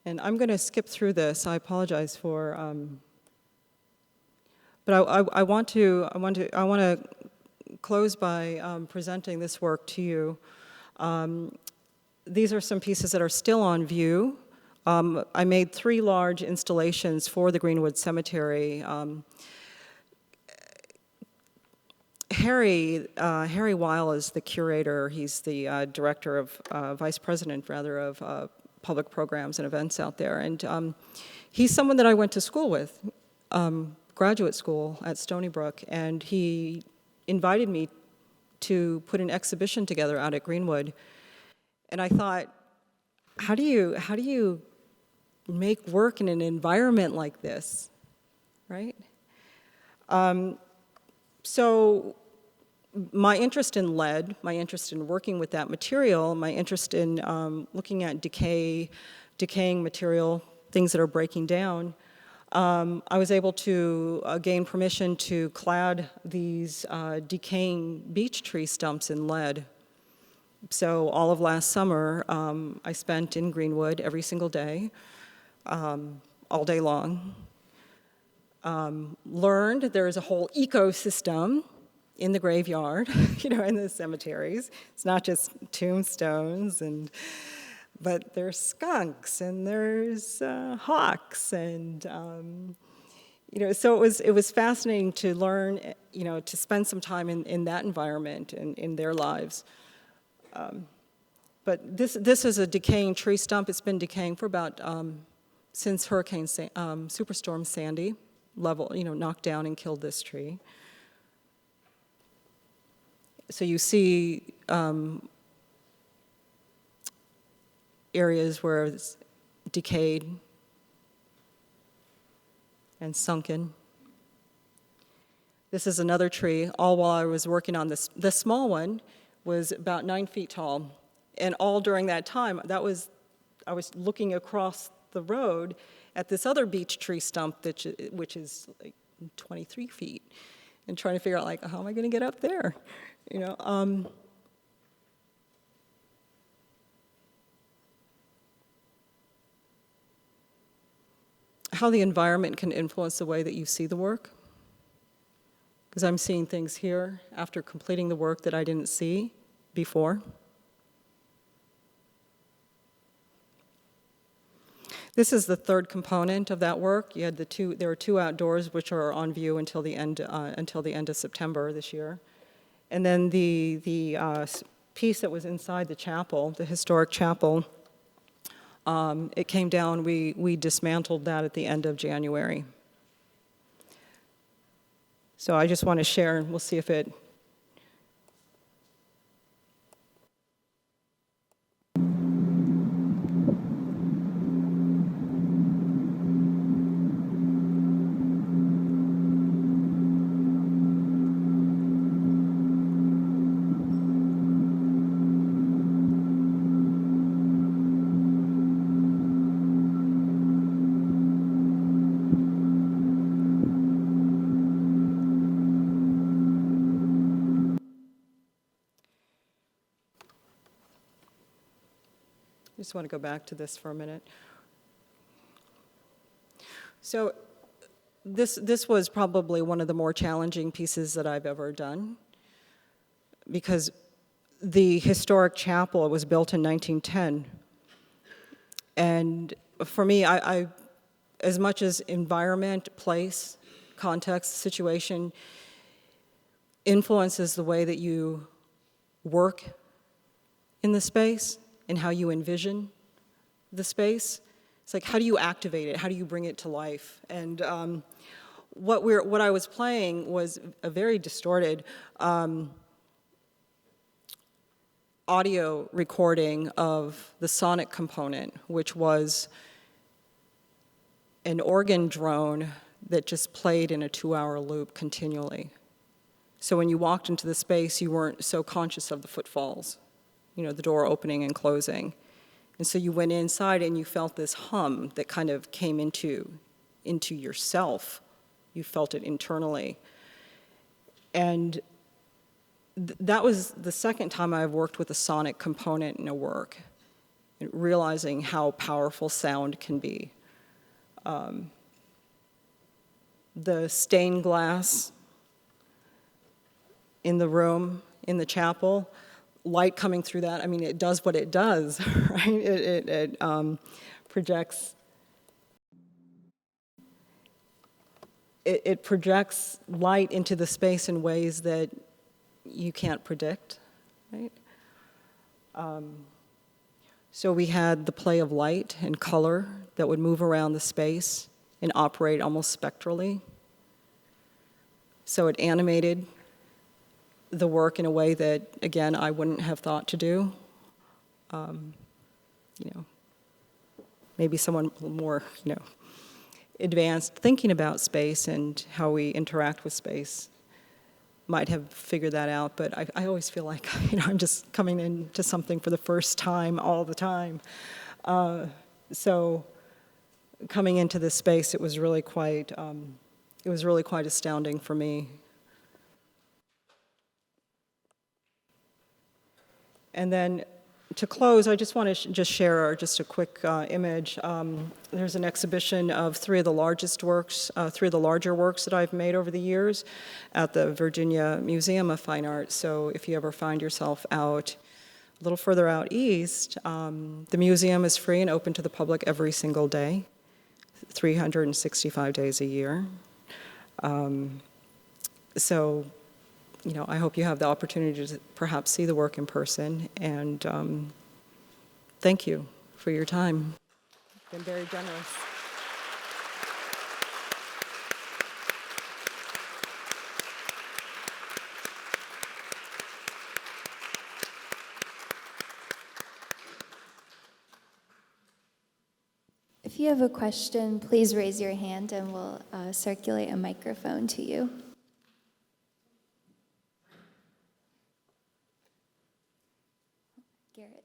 And I'm going to skip through this. I apologize for, but I want to close by presenting this work to you. These are some pieces that are still on view. I made 3 large installations for the Greenwood Cemetery. Harry Weil is the curator. He's the director of, vice president rather, of public programs and events out there. And he's someone that I went to school with, graduate school at Stony Brook, and he invited me to put an exhibition together out at Greenwood. And I thought, how do you make work in an environment like this, right? So my interest in lead, my interest in working with that material, my interest in looking at decaying material, things that are breaking down, I was able to gain permission to clad these decaying beech tree stumps in lead. So all of last summer, I spent in Greenwood every single day, all day long. Learned there is a whole ecosystem in the graveyard, you know, in the cemeteries. It's not just tombstones, but there's skunks and there's hawks, and you know, so it was fascinating to learn, you know, to spend some time in that environment and in their lives. But this is a decaying tree stump. It's been decaying for about since Superstorm Sandy knocked down and killed this tree. So you see areas where it's decayed and sunken. This is another tree, all while I was working on this. The small one was about 9 feet tall. And all during that time, I was looking across the road at this other beech tree stump, which is like 23 feet, and trying to figure out, like, how am I going to get up there? You know, how the environment can influence the way that you see the work. Because I'm seeing things here after completing the work that I didn't see before. This is the third component of that work. You had there were 2 outdoors which are on view until the end of September this year. And then the piece that was inside the chapel, the historic chapel, it came down. We dismantled that at the end of January. So I just want to share, and we'll see if it. just want to go back to this for a minute. So this was probably one of the more challenging pieces that I've ever done, because the historic chapel was built in 1910. And for me, I as much as environment, place, context, situation influences the way that you work in the space and how you envision the space, it's like, how do you activate it? How do you bring it to life? And what I was playing was a very distorted audio recording of the sonic component, which was an organ drone that just played in a 2-hour loop continually. So when you walked into the space, you weren't so conscious of the footfalls, the door opening and closing. And so you went inside and you felt this hum that kind of came into yourself. You felt it internally. And that was the second time I've worked with a sonic component in a work, realizing how powerful sound can be. The stained glass in the room, in the chapel, light coming through that, it does what it does, right? It projects. It projects light into the space in ways that you can't predict, right? So we had the play of light and color that would move around the space and operate almost spectrally. So it animated the work in a way that, again, I wouldn't have thought to do. Maybe someone more, advanced thinking about space and how we interact with space might have figured that out, but I always feel like, I'm just coming into something for the first time all the time. So coming into this space, it was really quite astounding for me. And then to close, I just want to just share just a quick image. There's an exhibition of three of the larger works that I've made over the years at the Virginia Museum of Fine Arts. So if you ever find yourself out a little further out east, the museum is free and open to the public every single day, 365 days a year. So I hope you have the opportunity to perhaps see the work in person, and thank you for your time. You've been very generous. If you have a question, please raise your hand and we'll circulate a microphone to you. Garrett.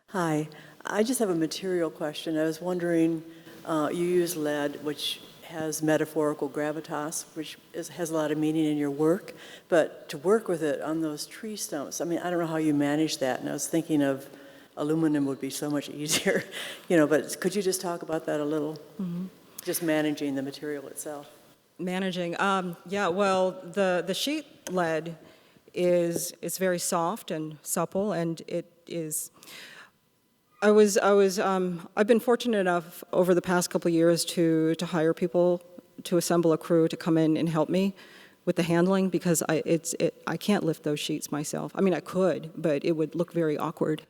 Hi, I just have a material question. I was wondering, you use lead, which has metaphorical gravitas, which has a lot of meaning in your work, but to work with it on those tree stumps, I don't know how you manage that, and I was thinking of aluminum would be so much easier, but could you just talk about that a little? Mm-hmm. Just managing the material itself. Managing, well, the sheet lead it's very soft and supple, and it is. I've been fortunate enough over the past couple of years to hire people to assemble a crew to come in and help me with the handling, because I can't lift those sheets myself. I could, but it would look very awkward,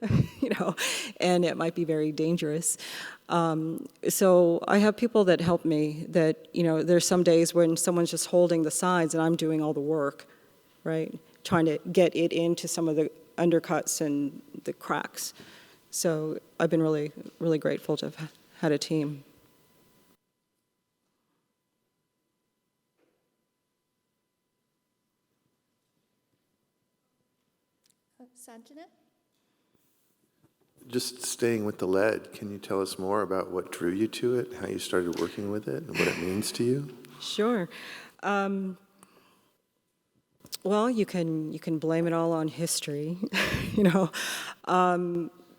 and it might be very dangerous. So I have people that help me that, there's some days when someone's just holding the sides and I'm doing all the work, right? Trying to get it into some of the undercuts and the cracks. So I've been really, really grateful to have had a team. Sanjana? just staying with the lead, can you tell us more about what drew you to it, how you started working with it, and what it means to you? Sure. Well, you can blame it all on history, you know.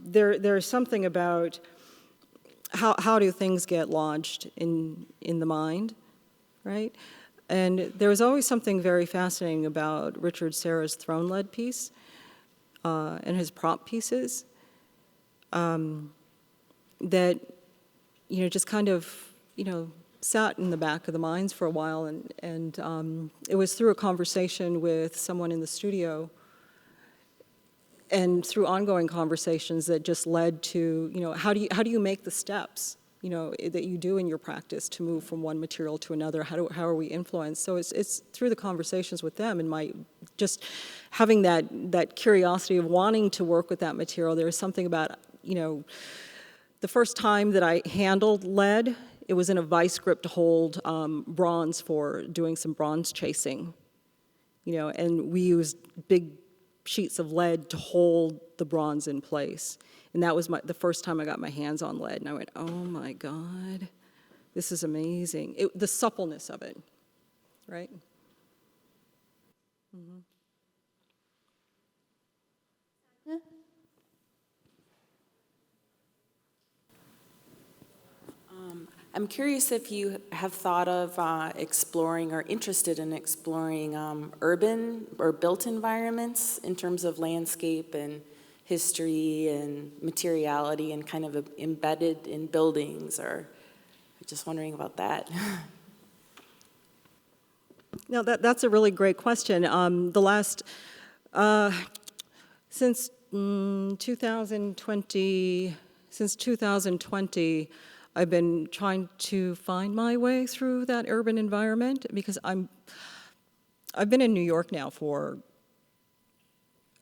There's something about how do things get lodged in the mind, right? And there was always something very fascinating about Richard Serra's Throne Lead piece and his prop pieces that, you know, just kind of, you know, sat in the back of the minds for a while, and it was through a conversation with someone in the studio and through ongoing conversations that just led to, you know, how do you make the steps, you know, that you do in your practice to move from one material to another? How are we influenced? So it's through the conversations with them and my just having that curiosity of wanting to work with that material. There was something about, you know, the first time that I handled lead, it was in a vice grip to hold bronze for doing some bronze chasing, you know, and we used big sheets of lead to hold the bronze in place. And that was the first time I got my hands on lead, and I went, oh my God, this is amazing. The suppleness of it, right? Mm-hmm. I'm curious if you have thought of exploring or interested in exploring urban or built environments in terms of landscape and history and materiality and kind of embedded in buildings, or just wondering about that. No, that's a really great question. Since 2020, I've been trying to find my way through that urban environment because I've been in New York now for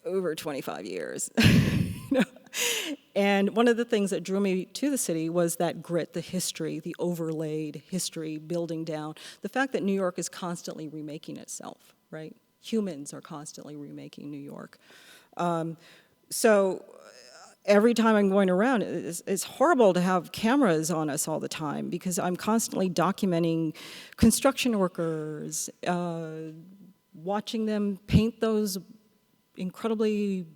over 25 years. You know? And one of the things that drew me to the city was that grit, the history, the overlaid history building down. The fact that New York is constantly remaking itself, right? Humans are constantly remaking New York. So every time I'm going around, it's horrible to have cameras on us all the time because I'm constantly documenting construction workers, watching them paint those incredibly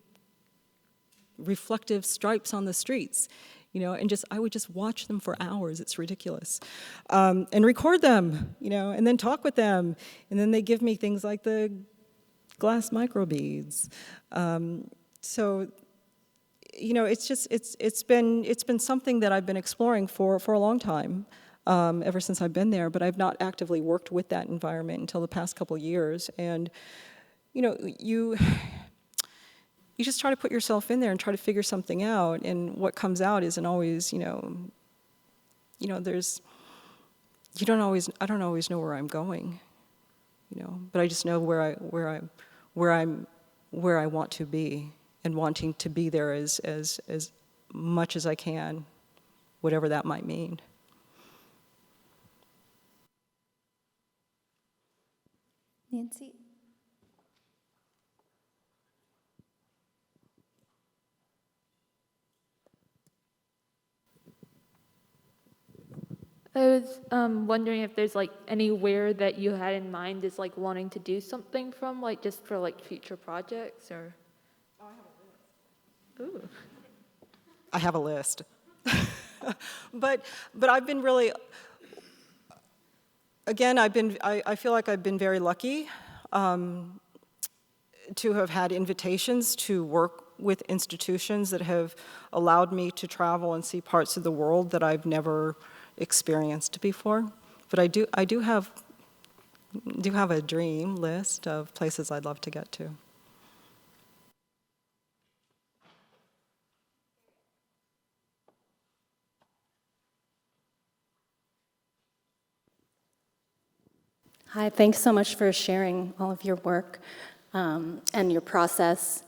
reflective stripes on the streets, you know, and I would just watch them for hours. It's ridiculous. And record them, you know, and then talk with them. And then they give me things like the glass microbeads. So, you know, it's been something that I've been exploring for a long time, ever since I've been there, but I've not actively worked with that environment until the past couple of years. And, you know, you just try to put yourself in there and try to figure something out, and what comes out isn't always, I don't always know where I'm going, you know, but I just know where I want to be, and wanting to be there as much as I can, whatever that might mean. Nancy? I was wondering if there's like anywhere that you had in mind is like wanting to do something from, like just for like future projects, or? Oh, I have a list. Ooh. I have a list. but I've been really, again, I feel like I've been very lucky to have had invitations to work with institutions that have allowed me to travel and see parts of the world that I've never experienced before. But I do have a dream list of places I'd love to get to. Hi, thanks so much for sharing all of your work and your process.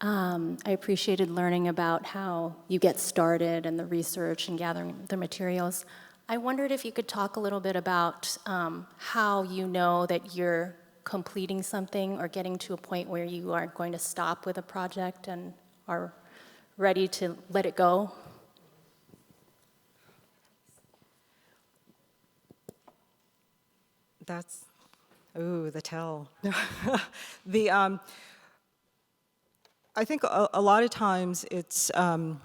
I appreciated learning about how you get started and the research and gathering the materials. I wondered if you could talk a little bit about how you know that you're completing something or getting to a point where you are going to stop with a project and are ready to let it go? That's, ooh, the tell. The, I think a lot of times it's, well,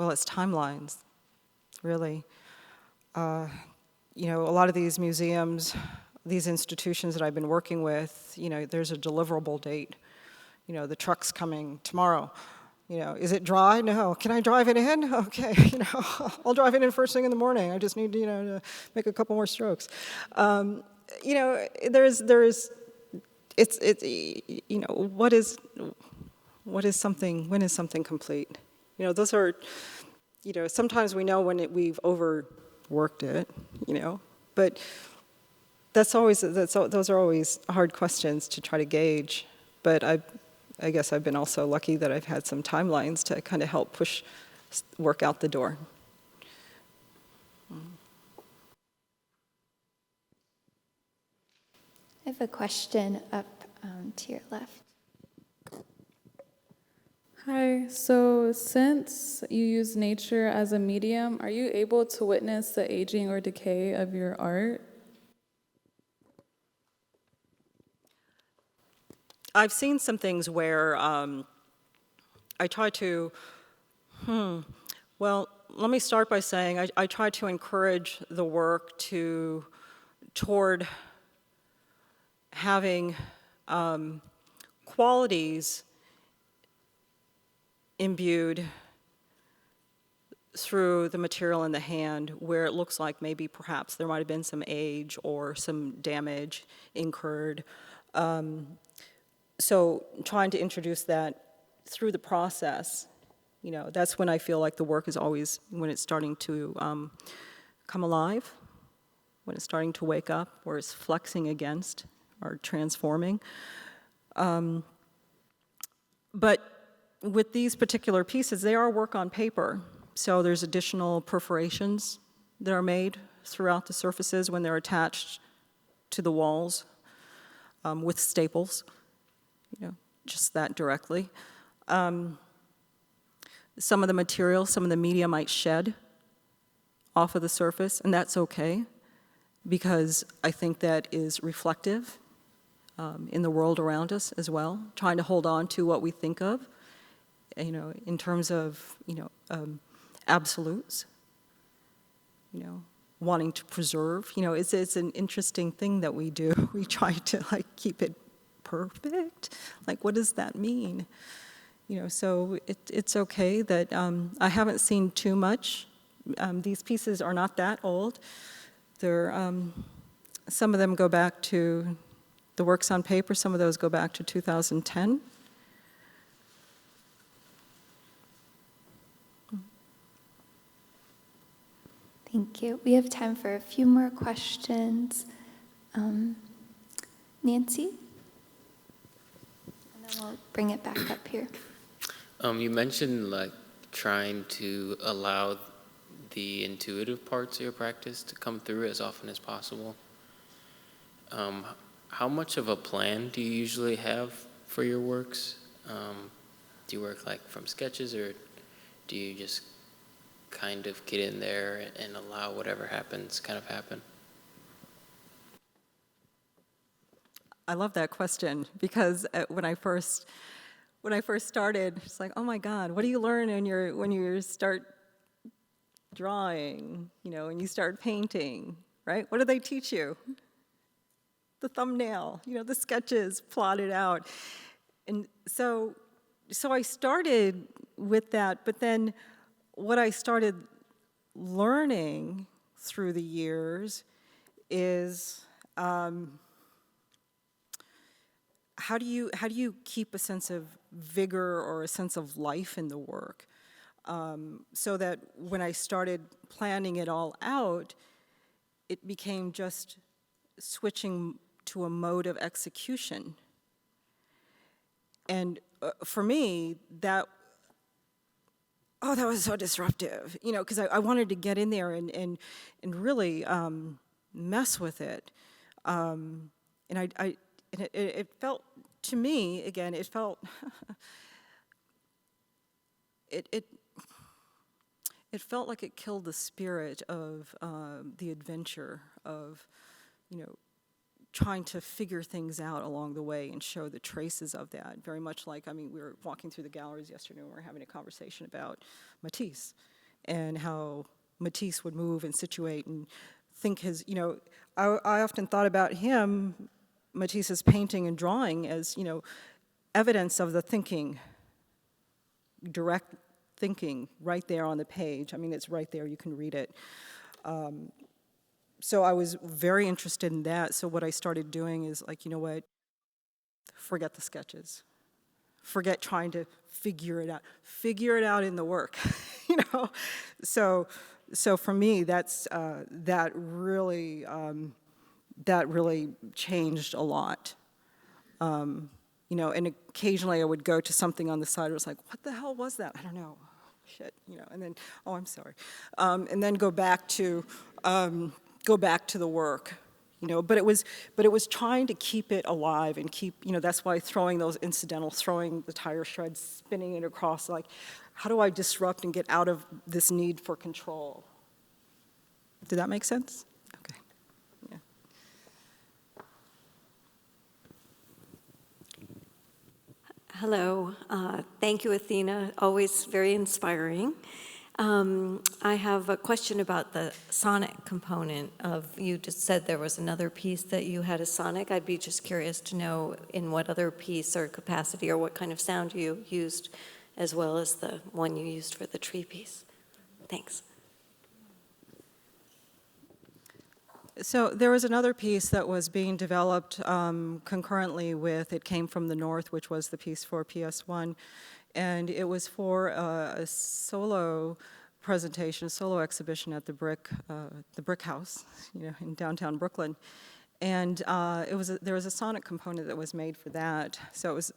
it's timelines, really. You know, a lot of these museums, these institutions that I've been working with, you know, there's a deliverable date. You know, the truck's coming tomorrow. You know, is it dry? No. Can I drive it in? Okay, you know, I'll drive it in first thing in the morning. I just need, you know, to make a couple more strokes. You know, it's, you know, what is something, when is something complete? You know, those are, you know, sometimes we know when we've overworked it, you know, but those are always hard questions to try to gauge. But I guess I've been also lucky that I've had some timelines to kind of help push work out the door. I have a question up to your left. Hi, so since you use nature as a medium, are you able to witness the aging or decay of your art? I've seen some things where I try to, well, let me start by saying I try to encourage the work toward having qualities imbued through the material in the hand where it looks like maybe perhaps there might have been some age or some damage incurred. So trying to introduce that through the process, you know, that's when I feel like the work is always, when it's starting to come alive, when it's starting to wake up, or it's flexing against or transforming. But with these particular pieces, they are work on paper. So there's additional perforations that are made throughout the surfaces when they're attached to the walls with staples, you know, just that directly. Some of the material, some of the media might shed off of the surface, and that's okay, because I think that is reflective in the world around us as well, trying to hold on to what we think of, you know, in terms of, you know, absolutes, you know, wanting to preserve. You know, it's an interesting thing that we do. We try to, like, keep it perfect. Like, what does that mean? You know, so it's okay that I haven't seen too much. These pieces are not that old. They're, some of them go back to the works on paper, some of those go back to 2010. Thank you. We have time for a few more questions. Nancy? And then we'll bring it back up here. You mentioned like trying to allow the intuitive parts of your practice to come through as often as possible. How much of a plan do you usually have for your works? Do you work like from sketches, or do you just kind of get in there and allow whatever happens kind of happen? I love that question, because when I first started, it's like, oh my God, what do you learn when you start drawing, you know, and you start painting, right? What do they teach you? The thumbnail, you know, the sketches plotted out. And so I started with that, but then what I started learning through the years is how do you keep a sense of vigor or a sense of life in the work, so that when I started planning it all out, it became just switching to a mode of execution. And for me, that was so disruptive, you know, because I wanted to get in there and really mess with it. And it felt, to me, again, it felt it felt like it killed the spirit of the adventure of, trying to figure things out along the way and show the traces of that. Very much like, we were walking through the galleries yesterday and we were having a conversation about Matisse and how Matisse would move and situate and think his, I often thought about him, Matisse's painting and drawing as, evidence of the thinking, direct thinking right there on the page. It's right there, you can read it. So I was very interested in that. So what I started doing is like, forget the sketches. Forget trying to figure it out. Figure it out in the work, So for me, that really changed a lot. And occasionally I would go to something on the side. It was like, what the hell was that? I don't know. Shit, and then, oh, I'm sorry. And then go back to the work, But it was trying to keep it alive and keep, that's why throwing those incidentals, throwing the tire shreds, spinning it across, like, how do I disrupt and get out of this need for control? Did that make sense? Okay. Yeah. Hello. Thank you, Athena. Always very inspiring. I have a question about the sonic component of, you just said there was another piece that you had a sonic. I'd be just curious to know in what other piece or capacity or what kind of sound you used, as well as the one you used for the tree piece. Thanks. So there was another piece that was being developed concurrently with It Came from the North, which was the piece for PS1. And it was for a solo presentation, a solo exhibition at the Brick House, in downtown Brooklyn. And there was a sonic component that was made for that. So it was,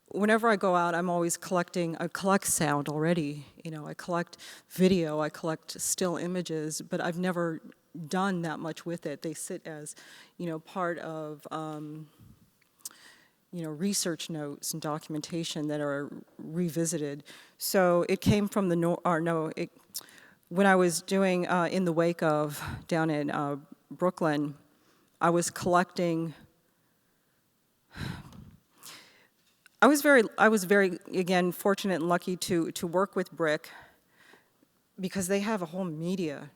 whenever I go out, I'm always collecting. I collect sound already. I collect video, I collect still images, but I've never done that much with it. They sit as, part of. Research notes and documentation that are revisited. So it came from the when I was doing In the Wake of down in Brooklyn, I was collecting. I was very again fortunate and lucky to work with Brick because they have a whole media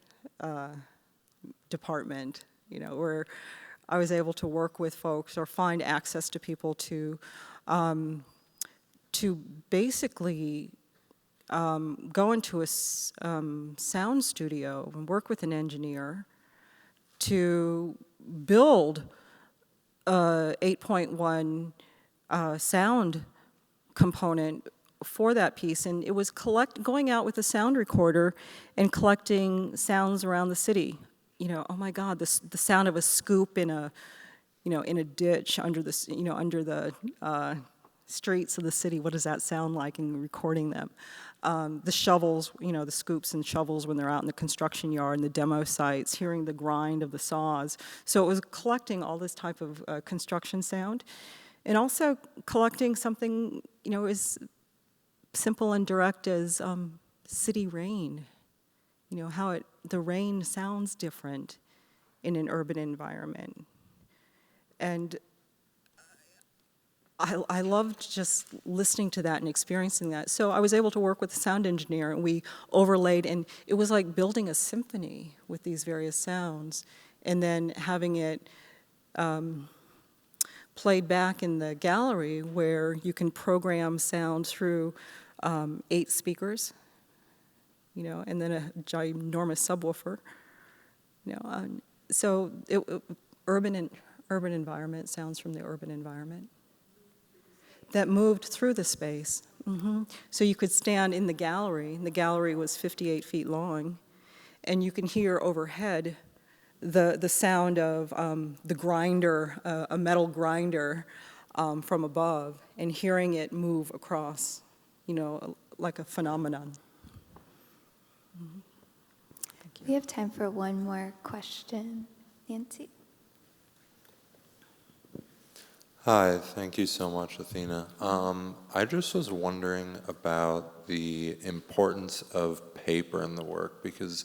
department, where I was able to work with folks or find access to people to basically go into a sound studio and work with an engineer to build a 8.1 sound component for that piece. And it was going out with a sound recorder and collecting sounds around the city. Oh my God, the sound of a scoop in a ditch under the streets of the city. What does that sound like? And recording them. The shovels, the scoops and shovels when they're out in the construction yard and the demo sites, hearing the grind of the saws. So it was collecting all this type of construction sound, and also collecting something, as simple and direct as city rain. How the rain sounds different in an urban environment. And I loved just listening to that and experiencing that. So I was able to work with a sound engineer, and we overlaid, and it was like building a symphony with these various sounds, and then having it played back in the gallery where you can program sound through 8 speakers, and then a ginormous subwoofer, so urban environment, sounds from the urban environment that moved through the space. So you could stand in the gallery, and the gallery was 58 feet long, and you can hear overhead the sound of the grinder, a metal grinder from above, and hearing it move across, like a phenomenon. Thank you. We have time for one more question. Nancy? Hi, thank you so much, Athena. I just was wondering about the importance of paper in the work, because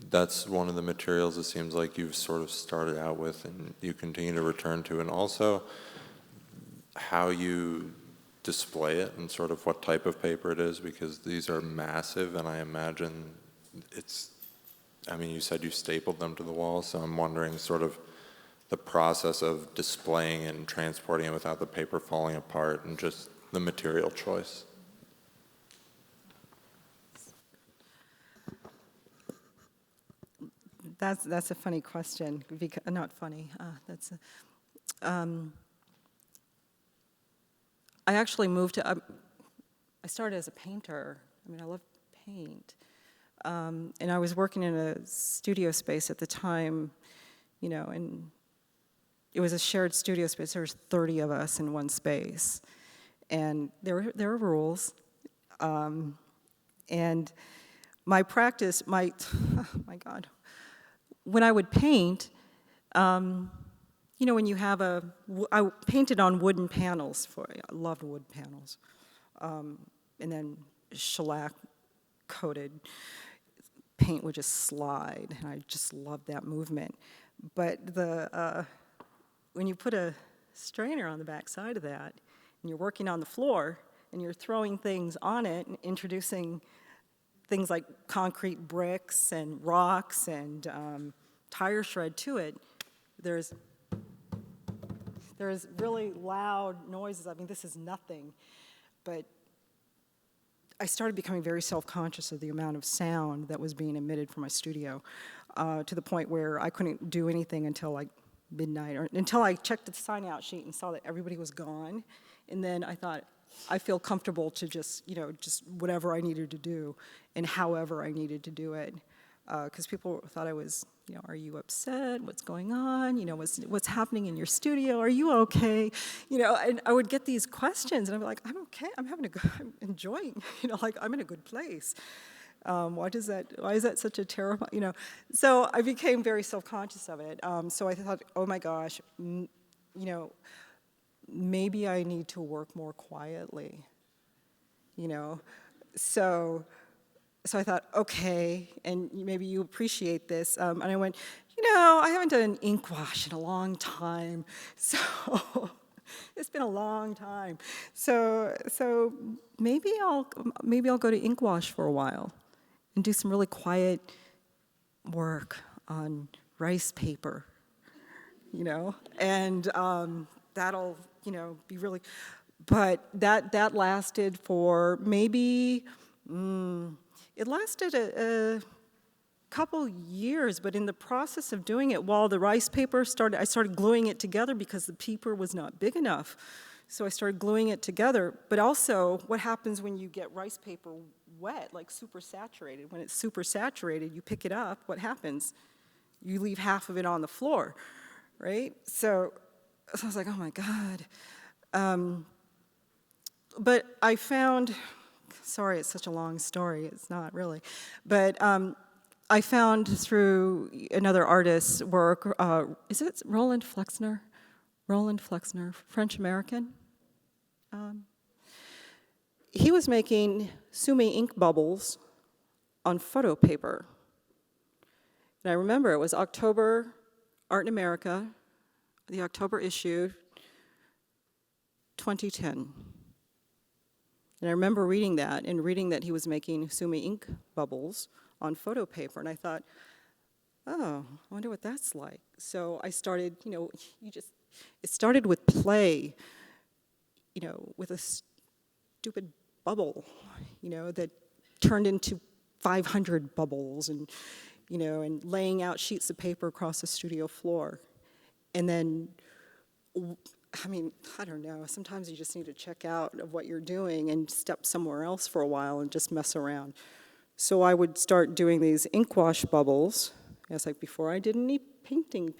that's one of the materials it seems like you've sort of started out with and you continue to return to, and also how you display it and sort of what type of paper it is, because these are massive, and I imagine I mean, you said you stapled them to the wall, so I'm wondering sort of the process of displaying and transporting it without the paper falling apart, and just the material choice. That's a funny question. Not funny. I actually moved to. I started as a painter. I mean, I love paint, and I was working in a studio space at the time, you know, and it was a shared studio space. There was 30 of us in one space, and there were rules, and my practice, oh my God, when I would paint, you know, when you have I painted on wooden panels. I loved wood panels, and then shellac coated paint would just slide, and I just loved that movement. But when you put a strainer on the back side of that, and you're working on the floor, and you're throwing things on it, and introducing things like concrete bricks and rocks and tire shred to it, there's really loud noises. I mean, this is nothing, but I started becoming very self-conscious of the amount of sound that was being emitted from my studio, to the point where I couldn't do anything until like midnight, or until I checked the sign-out sheet and saw that everybody was gone, and then I thought, I feel comfortable to just, you know, just whatever I needed to do, and however I needed to do it, because people thought I was, you know, are you upset? What's going on? You know, what's happening in your studio? Are you okay? You know, and I would get these questions, and I'd be like, I'm okay. I'm enjoying. You know, like I'm in a good place. Why is that such a terrible? You know, so I became very self-conscious of it. So I thought, oh my gosh, you know, maybe I need to work more quietly. You know, so I thought, okay, and maybe you appreciate this. And I went, you know, I haven't done ink wash in a long time, so it's been a long time. So maybe I'll go to ink wash for a while and do some really quiet work on rice paper, you know, and that'll, you know, be really. But that lasted for maybe. It lasted a couple years, but in the process of doing it, while the rice paper I started gluing it together because the paper was not big enough. So I started gluing it together. But also, what happens when you get rice paper wet, like super saturated? When it's super saturated, you pick it up, what happens? You leave half of it on the floor, right? So I was like, oh my God. But I found, sorry, it's such a long story. It's not really. But I found through another artist's work, is it Roland Flexner? Roland Flexner, French-American. He was making Sumi ink bubbles on photo paper. And I remember it was October, Art in America, the October issue, 2010. And I remember reading that he was making Sumi ink bubbles on photo paper. And I thought, oh, I wonder what that's like. So I started, you know, it started with play, you know, with a stupid bubble, you know, that turned into 500 bubbles and, you know, and laying out sheets of paper across the studio floor. And then, I mean, I don't know, sometimes you just need to check out of what you're doing and step somewhere else for a while and just mess around. So I would start doing these ink wash bubbles. It's like, before I did any painting,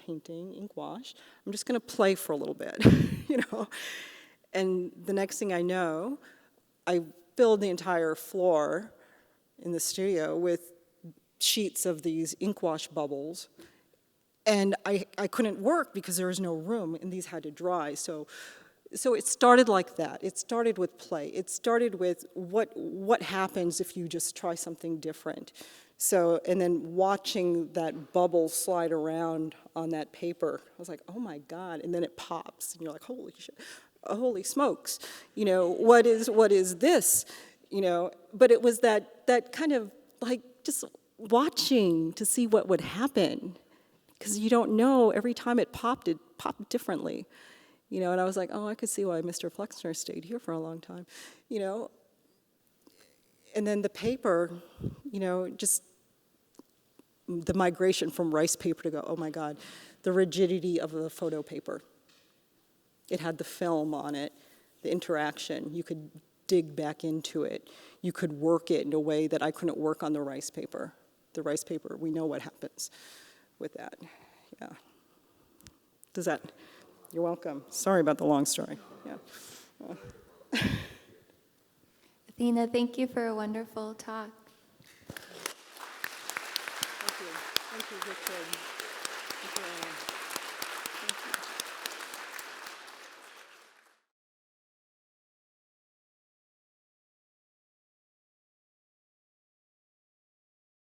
ink wash, I'm just gonna play for a little bit, you know? And the next thing I know, I filled the entire floor in the studio with sheets of these ink wash bubbles. And I couldn't work because there was no room, and these had to dry. So so it started like that. It started with play. It started with what happens if you just try something different. So, and then watching that bubble slide around on that paper, I was like, oh my God, and then it pops, and you're like, holy shit, holy smokes, you know, what is this, you know? But it was that kind of like just watching to see what would happen, because you don't know, every time it popped differently, you know, and I was like, oh, I could see why Mr. Flexner stayed here for a long time, you know? And then the paper, you know, just the migration from rice paper to go, oh my God, the rigidity of the photo paper. It had the film on it, the interaction. You could dig back into it. You could work it in a way that I couldn't work on the rice paper. The rice paper, we know what happens with that. Yeah. Does that, you're welcome. Sorry about the long story. Yeah. Athena, thank you for a wonderful talk. Thank you. Thank you, Richard. Thank you, Anna.